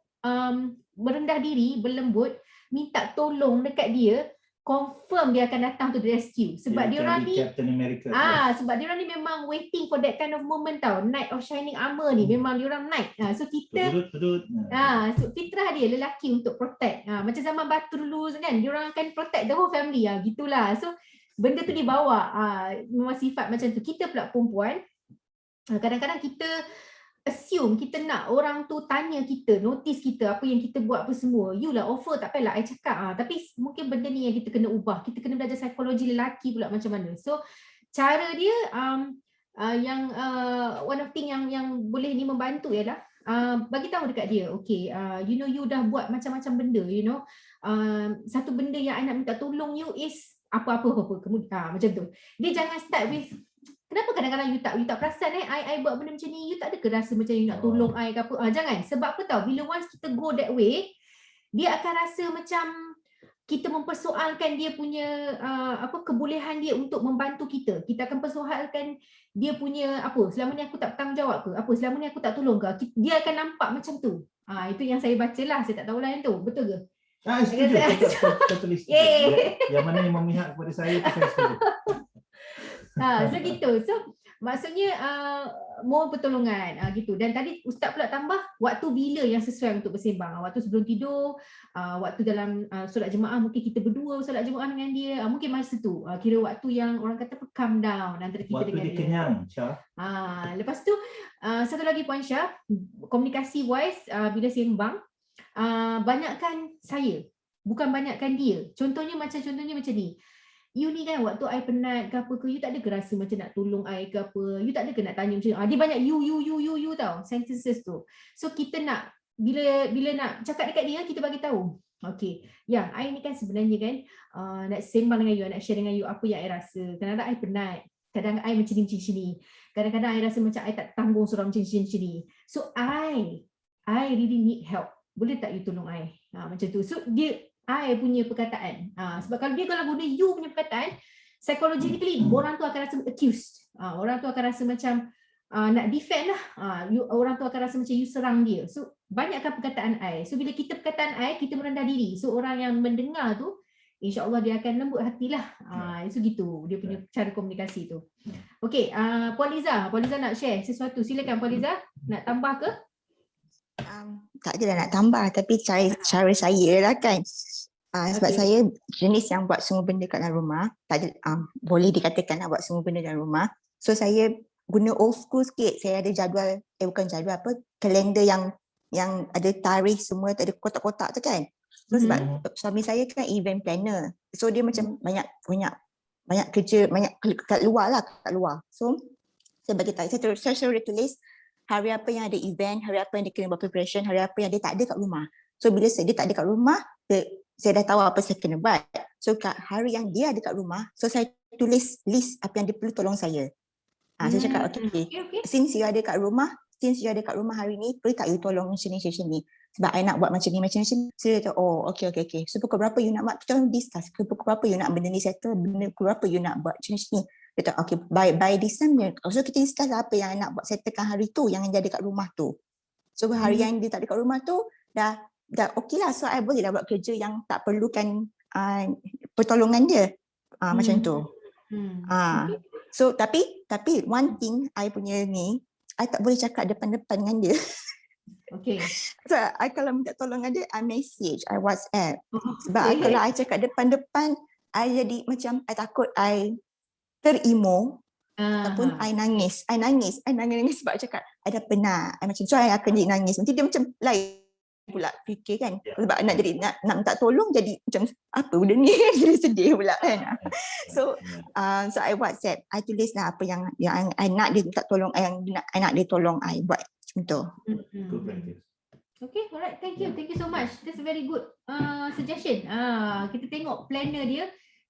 merendah diri, berlembut, minta tolong dekat dia, confirm dia akan datang to the rescue. Sebab dia orang ni Captain America. sebab dia orang ni memang waiting for that kind of moment tau. Knight of Shining Armor ni memang dia orang knight. So kita so fitrah dia lelaki untuk protect. Macam zaman batu dulu kan, dia orang akan protect the whole family gitulah. So benda tu dibawa memang sifat macam tu. Kita pula perempuan, kadang-kadang kita assume, kita nak orang tu tanya kita, notice kita, apa yang kita buat apa semua. You lah offer, tak payahlah I cakap. Tapi mungkin benda ni yang kita kena ubah. Kita kena belajar psikologi lelaki pula macam mana. So cara dia yang one of thing yang boleh ni membantu ialah bagi tahu dekat dia, okay, you dah buat macam-macam benda, satu benda yang I nak minta tolong you is apa-apa. Kemudian macam tu. Dia jangan start with, kenapa kadang-kadang you tak perasan I buat benda macam ni, you tak ada ke rasa macam you nak tolong I ke apa. Jangan, sebab apa tahu, bila once kita go that way, dia akan rasa macam kita mempersoalkan dia punya kebolehan dia untuk membantu kita. Kita akan persoalkan dia punya selama ni aku tak bertanggungjawab ke, selama ni aku tak tolong ke. Dia akan nampak macam tu. Itu yang saya bacalah, saya tak tahulah yang tu. Betul ke? Setuju. Totally setuju. Yang mana yang memihak kepada saya, saya setuju. So gitu. So maksudnya more pertolongan gitu. Dan tadi Ustaz pula tambah waktu bila yang sesuai untuk bersembang. Waktu sebelum tidur, waktu dalam solat jemaah, mungkin kita berdua solat jemaah dengan dia, mungkin masa tu kira waktu yang orang kata calm down antara kita waktu dengan dia. Waktu dia kenyang, Syah. Lepas tu satu lagi Puan Syah, komunikasi wise bila sembang, banyakkan saya, bukan banyakkan dia. Contohnya macam ni. You ni kan waktu I penat ke apa ke, you tak ada ke rasa macam nak tolong I ke apa, you tak ada ke nak tanya macam dia banyak you tau, sentences tu. So kita nak, bila nak cakap dekat dia, kita bagi tahu, okay, yang I ni kan sebenarnya kan nak sembang dengan you, nak share dengan you apa yang I rasa. Kadang-kadang I penat, kadang I macam ni, kadang-kadang I rasa macam I tak tanggung seorang macam ni. So I really need help, boleh tak you tolong I? Macam tu. So dia I punya perkataan. Sebab kalau guna you punya perkataan, psychologically orang tu akan rasa accused. Orang tu akan rasa macam nak defend lah. Orang tu akan rasa macam you serang dia. So banyakkan perkataan I. So bila kita perkataan I, kita merendah diri. So orang yang mendengar tu, insya-Allah dia akan lembut hatilah. So gitu dia punya cara komunikasi tu. Okay, Puan Liza nak share sesuatu. Silakan Puan Liza, nak tambah ke? Tak adalah nak tambah, tapi cara saya lah kan. Sebab saya jenis yang buat semua benda kat dalam rumah. Tak ada, boleh dikatakan nak buat semua benda dalam rumah. So saya guna old school sikit. Saya ada jadual, kalender yang ada tarikh semua, tak ada kotak-kotak tu kan. So sebab suami saya kan event planner. So dia macam banyak kerja, banyak kat luar. So saya bagi tahu, saya suruh tulis hari apa yang ada event, hari apa yang dia kena buat preparation, hari apa yang dia tak ada kat rumah. So bila dia tak ada kat rumah, saya dah tahu apa saya kena buat. So kat hari yang dia ada kat rumah, so saya tulis list apa yang dia perlu tolong saya. Saya cakap okay. Since you ada kat rumah hari ni, boleh tak you tolong macam ni. Sebab I nak buat macam ni. So dia kata, okay. So pukul berapa you nak buat? Kita discuss. Pukul berapa you nak benda ni settle, pukul berapa you nak buat macam ni. Dia kata, okay, by this time, so kita discuss apa yang I nak buat settlekan hari tu, yang dia ada kat rumah tu. So hari yang dia tak ada kat rumah tu, dah okay lah. So I boleh lah buat kerja yang tak perlukan pertolongan dia. Macam tu. So tapi one thing I punya ni, I tak boleh cakap depan-depan dengan dia. Okay. So I kalau minta tolongan dia, I message, I WhatsApp. Sebab kalau I cakap depan-depan, I jadi macam I takut I terimo. Ataupun I nangis sebab I cakap I dah penat. I macam so I akan jadi nangis. Nanti dia macam lain pula fikir kan. Sebab nak jadi nak minta tolong jadi macam apa benda ni jadi sedih pula kan. So so I WhatsApp, I tulis lah apa yang I nak dia minta tolong, yang I nak dia tolong I buat macam tu. Good practice. Okay, alright, thank you so much. That's a very good suggestion. Kita tengok planner dia,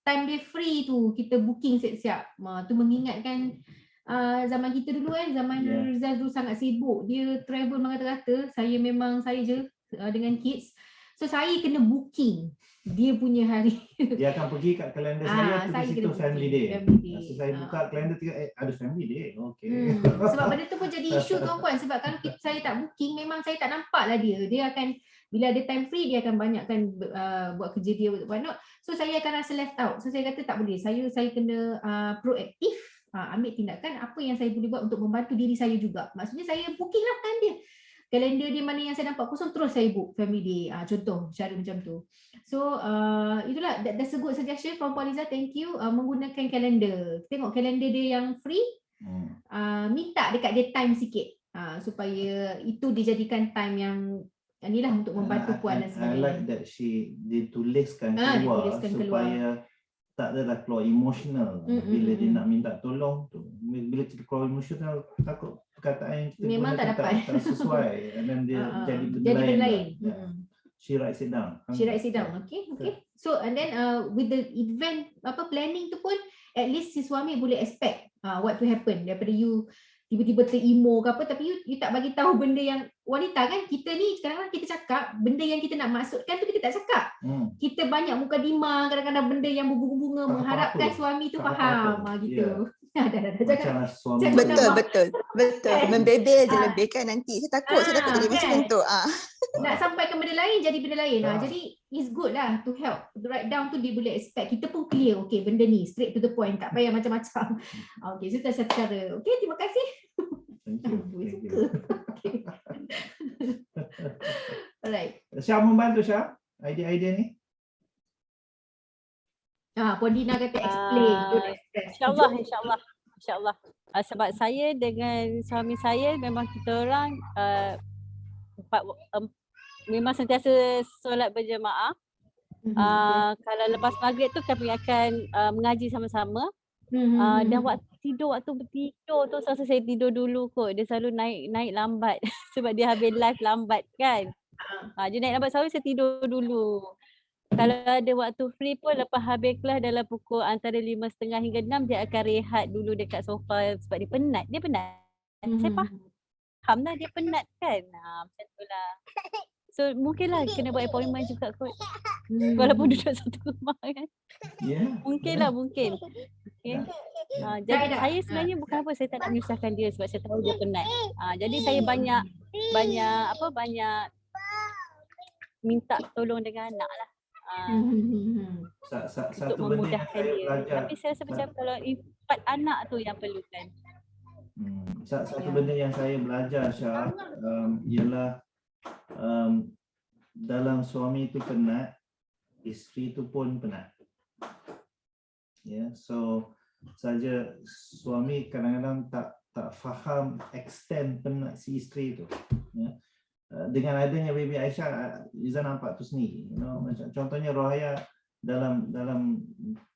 time dia free tu kita booking siap-siap. Tu mengingatkan zaman kita dulu kan, zaman Rizal dulu sangat sibuk. Dia travel mengata-kata, saya je dengan kids. So saya kena booking dia punya hari. Dia akan pergi kat kalender saya tu di situ family day. So saya buka kalender ada family day. Okay. Sebab benda tu pun jadi isu tuan-puan, sebab kalau saya tak booking memang saya tak nampak lah dia. Dia akan bila ada time free dia akan banyakkan buat kerja dia, whatnot. So saya akan rasa left out. So saya kata tak boleh. Saya kena proaktif, ambil tindakan apa yang saya boleh buat untuk membantu diri saya juga. Maksudnya saya booking lah time dia. Kalender dia mana yang saya nampak kosong terus saya book family day. Contoh cara macam tu. So itulah, that's a good suggestion from Puan Liza. Thank you. Menggunakan kalender. Tengok kalender dia yang free. Minta dekat dia time sikit. Supaya itu dijadikan time yang inilah untuk membantu puan dan sebagainya. I like that dituliskan keluar supaya tak adalah keluar emotional bila dia nak minta tolong tu. Bila kita keluar emotional takut perkataan yang kita memang tak dapat tak sesuai dan dia jadi benda lain. She writes it down. Okay. So and then with the event planning tu pun at least si suami boleh expect what to happen daripada you tiba-tiba terimo ke apa, tapi you tak bagi tahu benda yang wanita kan, kita ni sekarang kita cakap benda yang kita nak maksudkan tu kita tak cakap. Kita banyak mukadimah, kadang-kadang benda yang berbunga-bunga mengharapkan suami tu faham gitu. Jangan betul. Membebel je lebih kan nanti. Saya takut jadi macam tu. Nak sampaikan benda lain jadi benda lain. Jadi it's good lah to help. To write down tu dia boleh expect. Kita pun clear. Okay, benda ni straight to the point. Tak payah macam-macam. Okay, so itu satu cara. Okay, terima kasih. Thank you. Alright. Syah membantu Syah idea-idea ni. Puan Dina kata explain. InsyaAllah. Sebab saya dengan suami saya memang kita orang memang sentiasa solat berjemaah. Kalau lepas maghrib tu kami akan mengaji sama-sama. Dan waktu bertidur tu saya tidur dulu kot. Dia selalu naik lambat sebab dia habis live lambat kan. Dia naik lambat, saya tidur dulu. Kalau ada waktu free pun lepas habis kelas dalam pukul antara 5:30 hingga 6 dia akan rehat dulu dekat sofa sebab dia penat. Saya faham lah dia penat kan. Macam tu lah. So mungkinlah kena buat appointment juga kot. Walaupun duduk satu rumah kan. Mungkin. Okay. Jadi saya sebenarnya bukan apa, saya tak nak menyusahkan dia sebab saya tahu dia penat. Jadi saya banyak minta tolong dengan anak lah. Untuk memudahkan dia. Tapi saya rasa macam kalau 4 anak tu yang perlukan. Satu benda yang saya belajar Syah ialah dalam suami tu penat, isteri tu pun penat. So saja suami kadang-kadang tak faham extent penat si isteri tu. Dengan adanya baby Aisyah, Iza nampak tu sendiri. Macam contohnya Rohaya dalam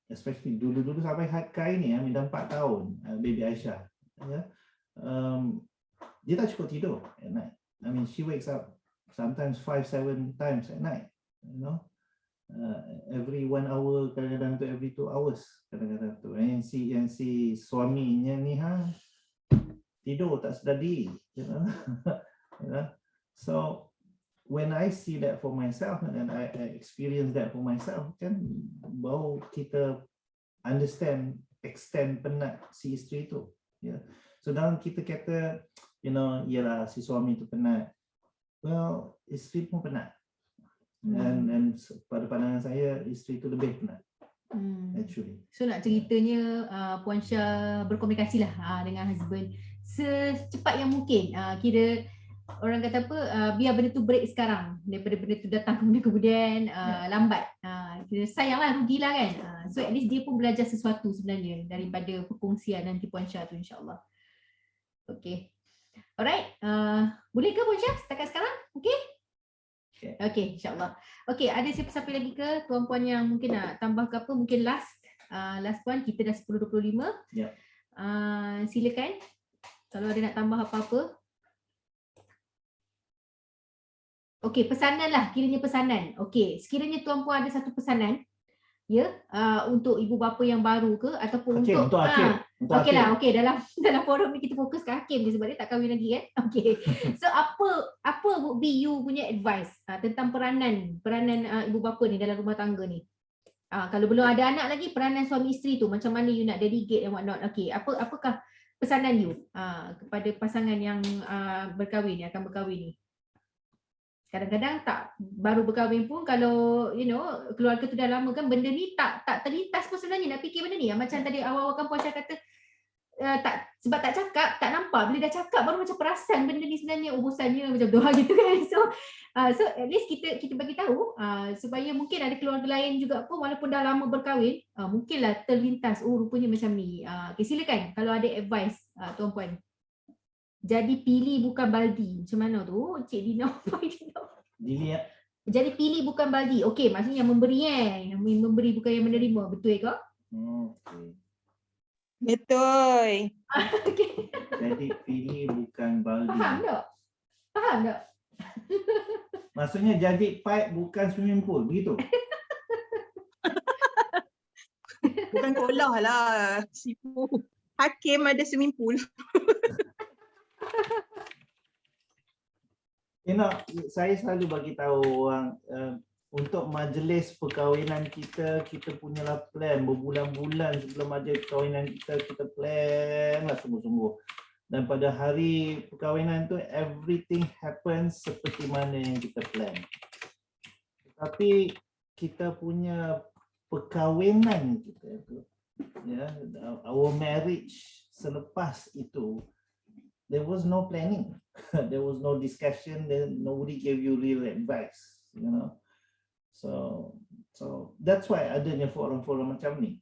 especially dulu sampai hari ni dah 4 tahun baby Aisyah. Dia tak cukup tidur at night. I mean she wakes up sometimes 5-7 times at night. Every 1 hour, kadang-kadang tu every 2 hours kadang-kadang tu. Yang si suaminya ni tidur tak sedar diri. So when I see that for myself and I experience that for myself, kan baru kita understand extent penat si isteri tu. So dalam kita kata ialah si suami tu penat, well isteri pun penat. And pada pandangan saya isteri tu lebih penat. Actually. So nak ceritanya Puan Syah berkomunikasilah dengan husband secepat yang mungkin. Kira orang kata apa, biar benda tu break sekarang daripada benda tu datang kemudian lambat. sayanglah, rugilah kan. So at least dia pun belajar sesuatu sebenarnya daripada perkongsian nanti Puan Syah tu, insyaAllah. Okay. Alright, boleh ke Puan Syah setakat sekarang? Okay? Okay, insyaAllah. Okay, ada siapa-siapa lagi ke tuan-puan yang mungkin nak tambah ke apa? Mungkin last puan, kita dah 10.25. Ya. Silakan kalau ada nak tambah apa-apa. Okey, pesanan lah, kiranya pesanan. Okey, sekiranya tuan-puan ada satu pesanan, ya, untuk ibu bapa yang baru ke ataupun Hakim, untuk Hakim. Untuk okey lah, Hakim. okey, dalam forum ni kita fokus ke Hakim je sebab dia tak kahwin lagi kan. Okey. So apa would be you punya advice tentang peranan ibu bapa ni dalam rumah tangga ni? Kalau belum ada anak lagi, peranan suami isteri tu macam mana you nak delegate and what not. Okey, apakah pesanan you kepada pasangan yang berkahwin, yang akan berkahwin ni? Kadang-kadang tak baru berkahwin pun, kalau keluarga tu dah lama kan, benda ni tak terlintas pun sebenarnya nak fikir benda ni. Macam tadi awal-awal kan Puan Syah kata sebab tak cakap, tak nampak. Bila dah cakap baru macam perasan benda ni sebenarnya bosannya macam doa gitu kan. So at least kita bagi tahu supaya mungkin ada keluarga lain juga pun walaupun dah lama berkahwin, mungkinlah terlintas, rupanya macam ni. Okay, silakan kalau ada advice tuan-puan. Jadi pilih bukan baldi. Macam mana tu? Cik Dina. Dilihat. Jadi pilih bukan baldi. Okey, maksudnya yang memberi memberi bukan yang menerima. Betul ke? Okay. Betul. Okay. Jadi pilih bukan baldi. Faham tak? Faham tak? Maksudnya jadi pipe bukan swimming pool, begitu? Bukan kolah lah, Sifu. Hakim ada swimming pool. Saya selalu bagi tahu orang untuk majlis perkahwinan kita punyalah plan berbulan-bulan sebelum ada perkahwinan kita plan lah sungguh-sungguh. Dan pada hari perkahwinan tu everything happens seperti mana yang kita plan. Tapi kita punya perkahwinan kita tu, our marriage selepas itu, there was no planning. There was no discussion, then nobody gave you real advice, So that's why adanya forum-forum macam ni,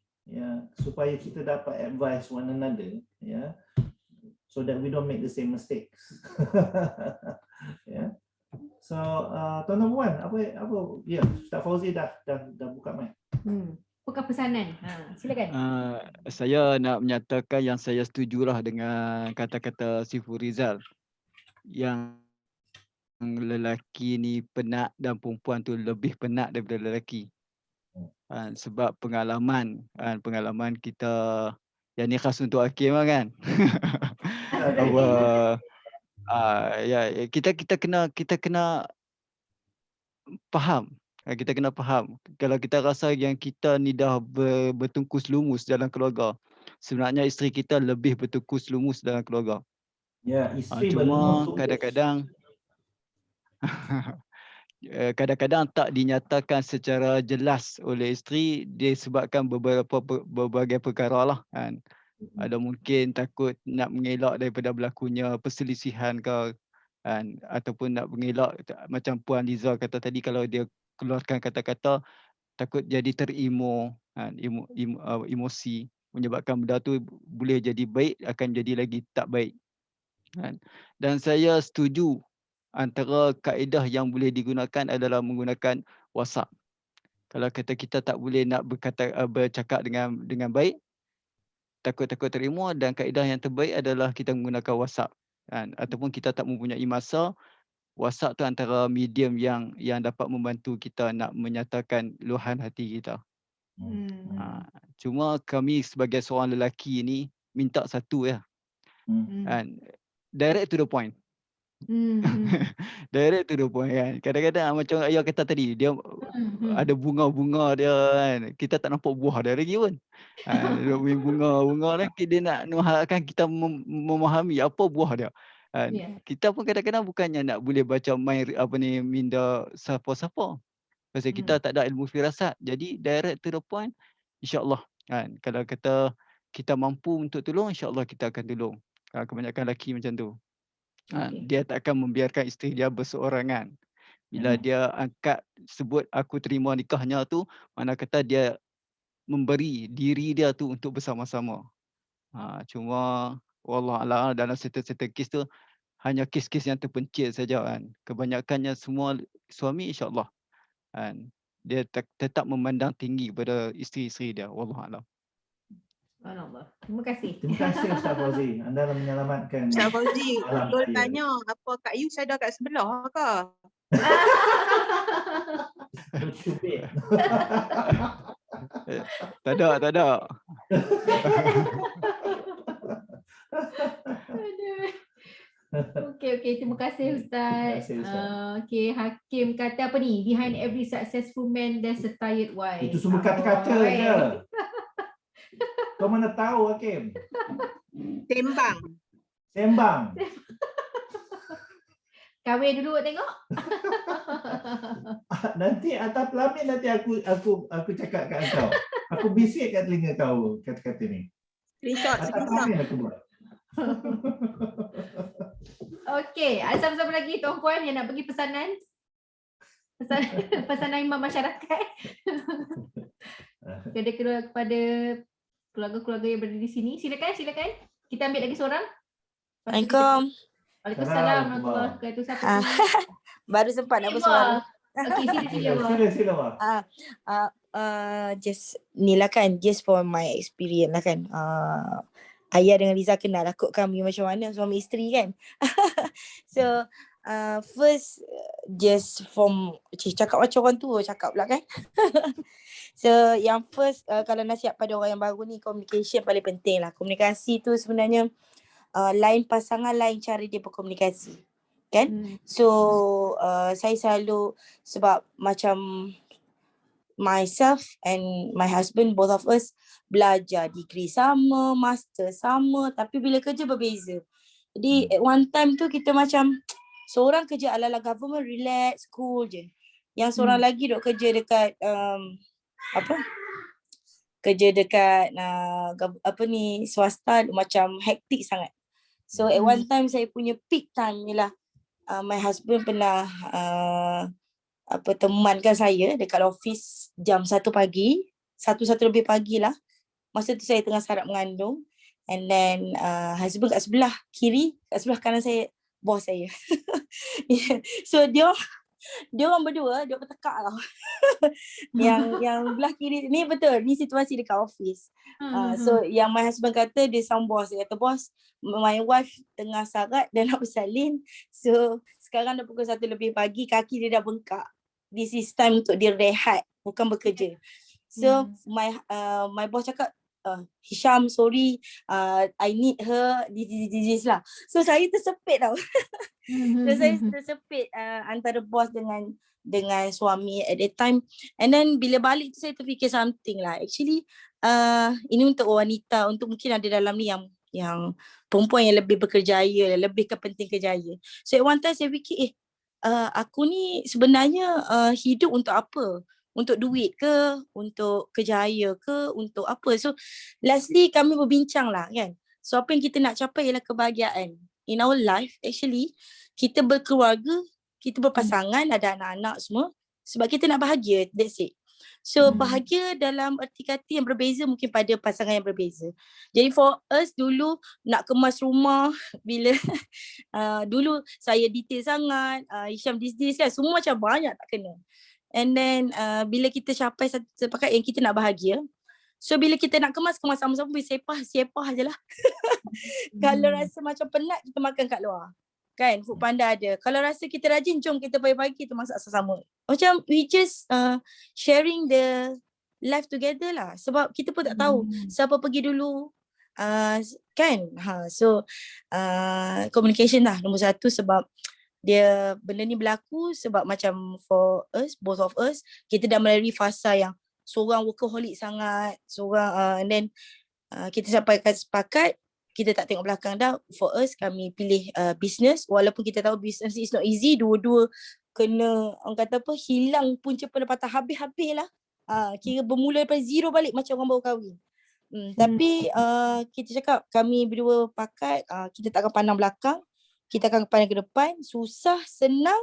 supaya kita dapat advice one another, so that we don't make the same mistakes. So Tuan Puan, apa Ustaz Fauzi dah buka mic. Bukan pesanan. Silakan. Saya nak menyatakan yang saya setujulah dengan kata-kata Sifu Rizal. Yang lelaki ni penat dan perempuan tu lebih penat daripada lelaki. Sebab pengalaman kita, yang ni khas untuk Hakim lah kan. Kita kena faham. Kita kena faham. Kalau kita rasa yang kita ni dah bertungkus lumus dalam keluarga, sebenarnya isteri kita lebih bertungkus lumus dalam keluarga. Ya, isteri cuma kadang-kadang tak dinyatakan secara jelas oleh isteri disebabkan berbagai perkara lah kan. Ada mungkin takut nak mengelak daripada berlakunya perselisihan ke kan, ataupun nak mengelak macam Puan Liza kata tadi, kalau dia keluarkan kata-kata takut jadi terimo kan, emosi, menyebabkan benda tu boleh jadi baik akan jadi lagi tak baik kan. Dan saya setuju antara kaedah yang boleh digunakan adalah menggunakan WhatsApp. Kalau kata kita tak boleh nak bercakap dengan baik, takut terima, dan kaedah yang terbaik adalah kita menggunakan WhatsApp kan, ataupun kita tak mempunyai masa, WhatsApp tu antara medium yang dapat membantu kita nak menyatakan luahan hati kita. Cuma kami sebagai seorang lelaki ni minta satu ya. Kan, direct to the point. Direct to the point kan. Kadang-kadang macam ayah kata tadi, dia ada bunga-bunga dia kan, kita tak nampak buah dia lagi pun. Bunga-bunga dia nak mengharapkan kita memahami apa buah dia. Kita pun kadang-kadang bukannya nak boleh baca minda siapa-siapa. Pasal kita tak ada ilmu firasat. Jadi direct to the point, insya-Allah kan. Kalau kata kita mampu untuk tolong, insya-Allah kita akan tolong. Kebanyakan lelaki macam tu. Dia tak akan membiarkan isteri dia berseorangan. Bila dia angkat sebut aku terima nikahnya tu, mana kata dia memberi diri dia tu untuk bersama-sama. Cuma wallahualam dalam certain kes tu hanya kes-kes yang terpencil saja kan. Kebanyakannya semua suami insya-Allah kan. Dia tetap memandang tinggi kepada isteri-isteri dia. Wallahualam. Subhanallah. Terima kasih. Terima kasih Ustaz Fauzi. Anda dah menyelamatkan Ustaz Fauzi, malam betul saya. tanya apa Kak Yu saya ada kat sebelah ke? Cubit. Tak ada. Okey, terima kasih Ustaz. Terima kasih, Ustaz. Okey, Hakim kata apa ni? Behind every successful man there's a tired wife. Itu semua kata-kata je. Kau mana tahu Hakim? Sembang. Sembang. Kahwin dulu tengok. Nanti atas pelamin nanti aku cakap kat kau. Aku bisik kat telinga kau kata-kata ni. Atas pelamin aku buat. Okey, siapa-siapa lagi tuan-puan yang nak bagi pesanan? Pesanan imam masyarakat. Kepada keluarga-keluarga yang berada di sini. Silakan. Kita ambil lagi seorang. Assalamualaikum. Waalaikumsalam warahmatullahi wabarakatuh. Siapa tu? Baru sempat nak bersuara. Okey, sila. Sila. Just ni lah kan, just for my experience lah kan. Ayah dengan Riza kenal lah kot kami macam mana suami isteri kan. So first just from cakap macam orang tua cakap pula kan. So yang first kalau nasihat pada orang yang baru ni, communication paling penting lah. Komunikasi tu sebenarnya lain pasangan lain cara dia berkomunikasi kan. So saya selalu sebab macam myself and my husband, both of us belajar degree sama, master sama, tapi bila kerja berbeza. Jadi at one time tu kita macam seorang kerja ala-ala government, relax, cool je. Yang seorang lagi duk kerja dekat kerja dekat swasta macam hektik sangat. So at one time saya punya peak time ialah my husband pernah temankan saya dekat office jam 1 pagi, 1 lebih pagi lah. Masa tu saya tengah sarap mengandung, and then husband kat sebelah kiri, kat sebelah kanan saya bos saya. So dia orang berdua dia bertekak tau. yang belah kiri ni betul, ni situasi dekat office. So yang my husband kata dia sound boss, dia kata bos, my wife tengah sarat dan nak bersalin. So sekarang dah pukul 1 lebih pagi, kaki dia dah bengkak. This is time untuk dia rehat, bukan bekerja. So my boss cakap, Hisham, sorry, I need her, this lah. So saya tersepit tau. So saya tersepit antara bos dengan suami at that time. And then bila balik tu saya terfikir something lah. Actually ini untuk wanita, untuk mungkin ada dalam ni yang perempuan yang lebih berkerjaya, lebih kepenting kerjaya. So at one time saya fikir aku ni sebenarnya hidup untuk apa? Untuk duit ke? Untuk kerjaya ke? Untuk apa? So lastly kami berbincang lah kan. So apa yang kita nak capai ialah kebahagiaan. In our life actually kita berkeluarga, kita berpasangan, ada anak-anak semua sebab kita nak bahagia, that's it. So bahagia dalam erti kata yang berbeza mungkin pada pasangan yang berbeza. Jadi for us dulu nak kemas rumah, bila dulu saya detail sangat, Hisham this kan, semua macam banyak tak kena. And then bila kita capai satu sepakat yang kita nak bahagia, so bila kita nak kemas sama-sama, sepah je lah. Kalau rasa macam penat, kita makan kat luar. Kan, Food Panda ada. Kalau rasa kita rajin, jom kita pagi-pagi kita masak sama-sama. Macam we just sharing the life together lah. Sebab kita pun tak tahu siapa pergi dulu. Kan? So communication lah nombor 1 sebab dia benda ni berlaku sebab macam for us, both of us, kita dah melalui fasa yang seorang workaholic sangat, seorang and then kita sampai sepakat kita tak tengok belakang dah. For us, kami pilih business, walaupun kita tahu business is not easy, dua-dua kena orang kata apa, hilang punca pendapatan habis-habis lah. Kira bermula daripada zero balik macam orang baru kahwin. Tapi kita cakap kami berdua pakat, kita tak akan pandang belakang, kita akan pandang ke depan, susah, senang,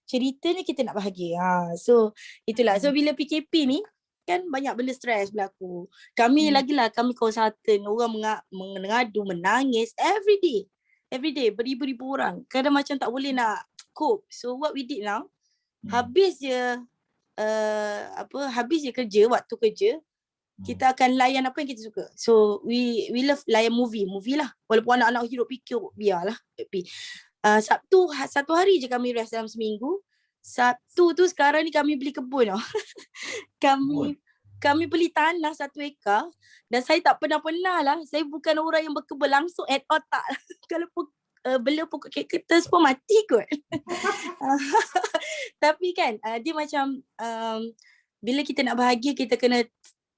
ceritanya kita nak bahagia. So itulah. So bila PKP ni kan banyak benda stres berlaku. Kami lagilah kami consultant, orang mengadu, menangis every day beribu-ribu orang. Kadang macam tak boleh nak cope. So what we did now, habis je kerja, waktu kerja, kita akan layan apa yang kita suka. So we love layan movie lah. Walaupun anak-anak hidup fikir biarlah. Tapi Sabtu satu hari je kami rest dalam seminggu. Sabtu tu sekarang ni kami beli kebun tau. Kami beli tanah 1 ekar dan saya tak pernah lah. Saya bukan orang yang berkebun langsung at all, tak. Kalau bela pokok kertas pun mati kot. Tapi kan dia macam bila kita nak bahagia kita kena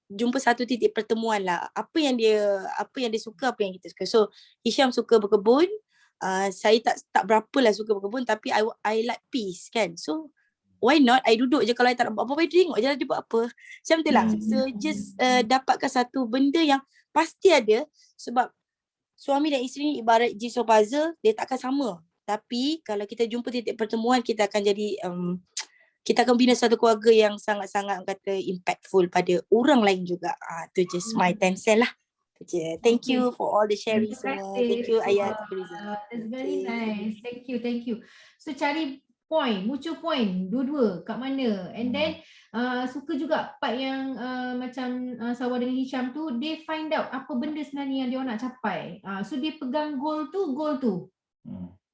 jumpa satu titik pertemuan lah. Apa yang dia suka, apa yang kita suka. So Hisham suka berkebun. Saya tak berapa lah suka berkebun, tapi I like peace kan. So why not I duduk je, kalau I tak nak buat apa-apa, I tengok je lah dia buat apa. Macam tu lah. So just dapatkan satu benda yang pasti ada, sebab suami dan isteri ni ibarat jigsaw puzzle, dia takkan sama. Tapi kalau kita jumpa titik pertemuan, kita akan jadi kita akan bina satu keluarga yang sangat-sangat kata impactful pada orang lain juga. Tu just my 10 cent lah. Thank you for all the sharing semua. Thank you Ayat. That's very nice. Thank you. So cari muncul point dua-dua kat mana, and then suka juga part yang macam Sawar dengan Hisham tu, they find out apa benda sebenarnya yang dia nak capai. So dia pegang goal tu.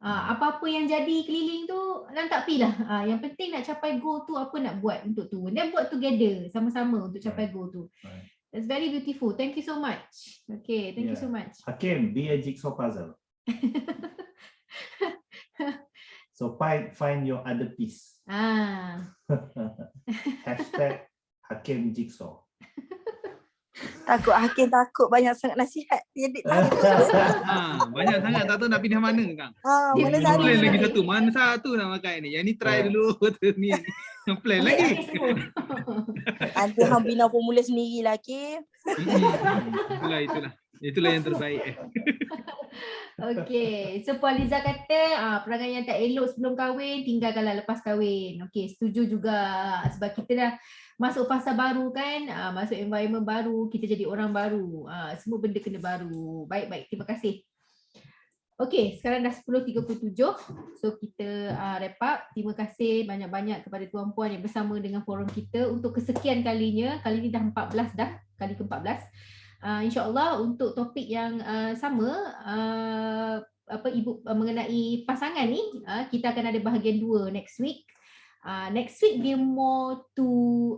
Apa-apa yang jadi keliling tu lantak pi lah. Yang penting nak capai goal tu, apa nak buat untuk tu. Dan buat together sama-sama untuk capai goal tu. That's very beautiful. Thank you so much. Okay, thank you so much. Hakim, be a jigsaw puzzle. So find your other piece. Hashtag Hakim Jigsaw. Hakim takut banyak sangat nasihat. Dia banyak sangat tak tahu nak pindah mana Kang. Mana satu lagi satu. Mana satu nak makan ni? Yang ni try dulu ni. Yang plan lagi. Nanti hang bina formula sendirilah Hakim. Itulah yang terbaik. Okay, so Puan Liza kata perangai yang tak elok sebelum kahwin tinggalkanlah lepas kahwin. Okay, setuju juga, sebab kita dah masuk fasa baru kan, masuk environment baru, kita jadi orang baru, semua benda kena baru. Baik, terima kasih. Okay, sekarang dah 10.37, so kita wrap up. Terima kasih banyak-banyak kepada tuan-puan yang bersama dengan forum kita untuk kesekian kalinya. Kali ni dah 14 dah, kali ke-14. InsyaAllah untuk topik yang sama, ibu mengenai pasangan ni, kita akan ada bahagian 2 next week. Next week dia more to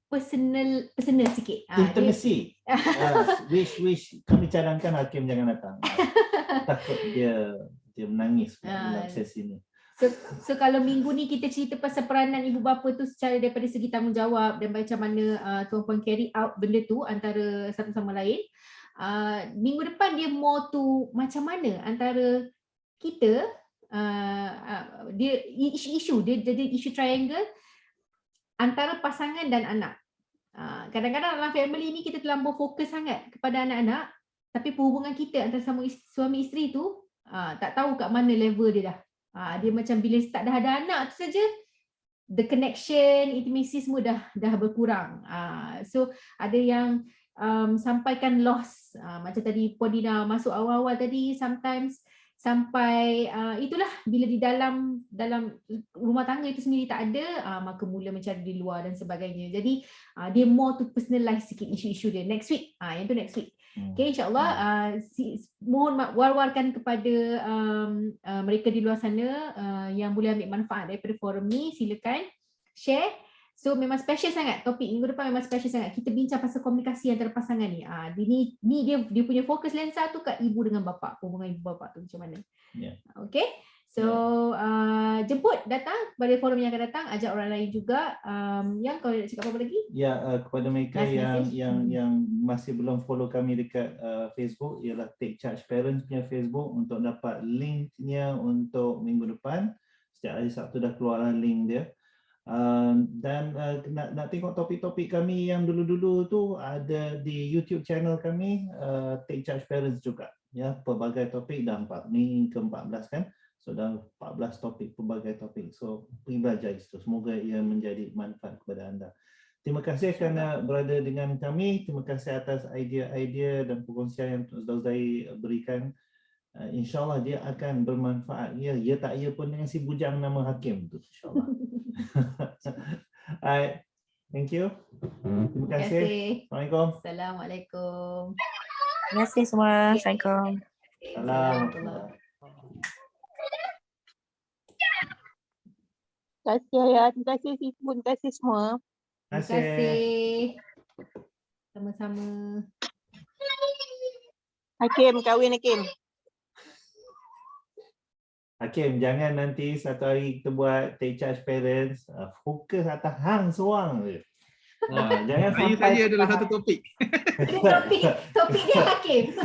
personal sikit. Intimacy. Wish kami cadangkan Hakim jangan datang. Takut dia menangis dalam sesi ni. So kalau minggu ni kita cerita pasal peranan ibu bapa tu secara daripada segi tanggungjawab dan macam mana tuan-puan carry out benda tu antara satu sama lain. Minggu depan dia more to macam mana antara kita, dia isu dia jadi isu triangle antara pasangan dan anak. Kadang-kadang dalam family ni kita terlampau fokus sangat kepada anak-anak, tapi perhubungan kita antara suami isteri tu tak tahu kat mana level dia dah. Dia macam bila start dah ada anak tu saja, the connection, intimacy semua dah berkurang. So ada yang sampaikan loss, macam tadi Puan Dina masuk awal-awal tadi, sometimes sampai itulah bila di dalam rumah tangga itu sendiri tak ada, maka mula mencari di luar dan sebagainya. Jadi dia more to personalize sikit isu-isu dia. Next week, yang tu next week. Okay, insyaAllah mohon war-warkan kepada mereka di luar sana yang boleh ambil manfaat daripada forum ni, silakan share. So memang special sangat, topik minggu depan memang special sangat. Kita bincang pasal komunikasi antara pasangan ni. Ni dia punya fokus lensa tu kat ibu dengan bapa, hubungan ibu bapa tu macam mana. Okay, so jemput datang kepada forum yang akan datang, ajak orang lain juga. Yang kau nak cakap apa lagi? Kepada mereka yang masih belum follow kami dekat Facebook, ialah Take Charge Parents punya Facebook untuk dapat linknya untuk minggu depan. Setiap hari Sabtu dah keluar link dia. Dan nak tengok topik-topik kami yang dulu-dulu tu ada di YouTube channel kami, Take Charge Parents juga. Ya, pelbagai topik dah ni ke-14 kan. Sudah 14 topik, pelbagai topik. So, pergi belajar itu. Semoga ia menjadi manfaat kepada anda. Terima kasih kerana berada dengan kami. Terima kasih atas idea-idea dan perkongsian yang Ustaz Zai berikan. InsyaAllah dia akan bermanfaat. Ya tak ya pun dengan si bujang nama Hakim tu. InsyaAllah. Alright. Thank you. Terima kasih. Assalamualaikum. Assalamualaikum. Terima kasih semua. Assalamualaikum. Salam. Terima kasih Ayah, terima kasih Sifu, terima kasih semua. Terima kasih. Sama-sama. Hakim, kahwin Hakim. Hakim, jangan nanti satu hari kita buat take charge parents, fokus atas hang seorang je. Jangan Saya sampai saja adalah satu topik. Topik dia Hakim.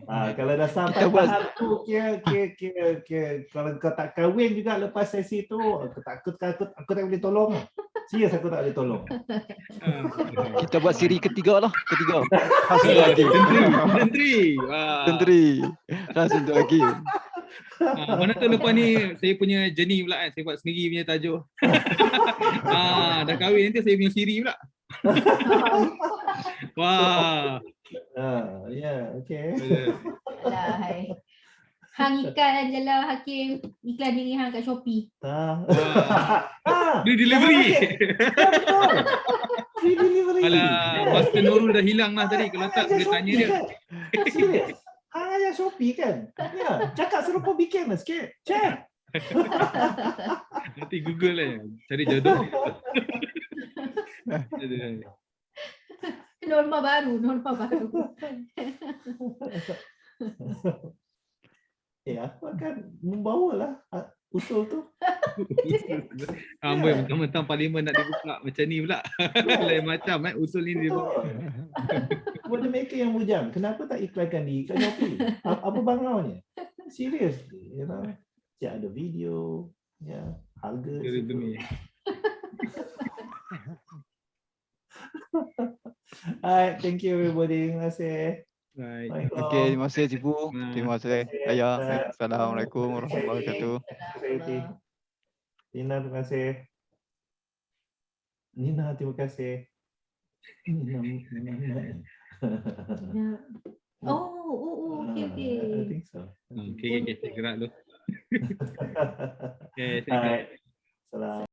Kalau dah sampai tahap tu, kira kalau kau tak kahwin juga lepas sesi tu, aku tak boleh tolong. Serius aku tak boleh tolong. Kita buat siri ketiga lah. Ketiga. Langsung tu lagi. Tenteri. Langsung tu lagi. Mana tu lepas ni saya punya journey pula kan. Saya buat sendiri punya tajuk. Dah kahwin nanti saya punya siri pula. Wah. Okay. Alah, hai. Hang ikan je lah Hakim. Iklan diri hang kat Shopee. Free delivery. Betul. Free delivery. Alah, Master Nurul dah hilang lah tadi. Kalau tak boleh tanya dia. Serius. Hang ayah Shopee kan? Ya, cakap serupa bikin lah sikit. Check. Nanti Google lah. Cari jodoh. Norma baru. Aku akan membawa lah usul tu. Amboi, mentang-mentang parlimen nak dibuka macam ni pula. Lain macam usul ni dia bawa. Kepada mereka yang bujang, kenapa tak iklankan di kat Shopee? Apa bangaunya? Serius. Dia ada video, harga. Alright, thank you everybody. Terima kasih. Okay, terima kasih Cipu. Terima kasih Ayah. Assalamualaikum warahmatullahi wabarakatuh. Nina, terima kasih. Nina, terima kasih. Okay. I think so. Okay, gerak dulu. Okay, Alright. Salam.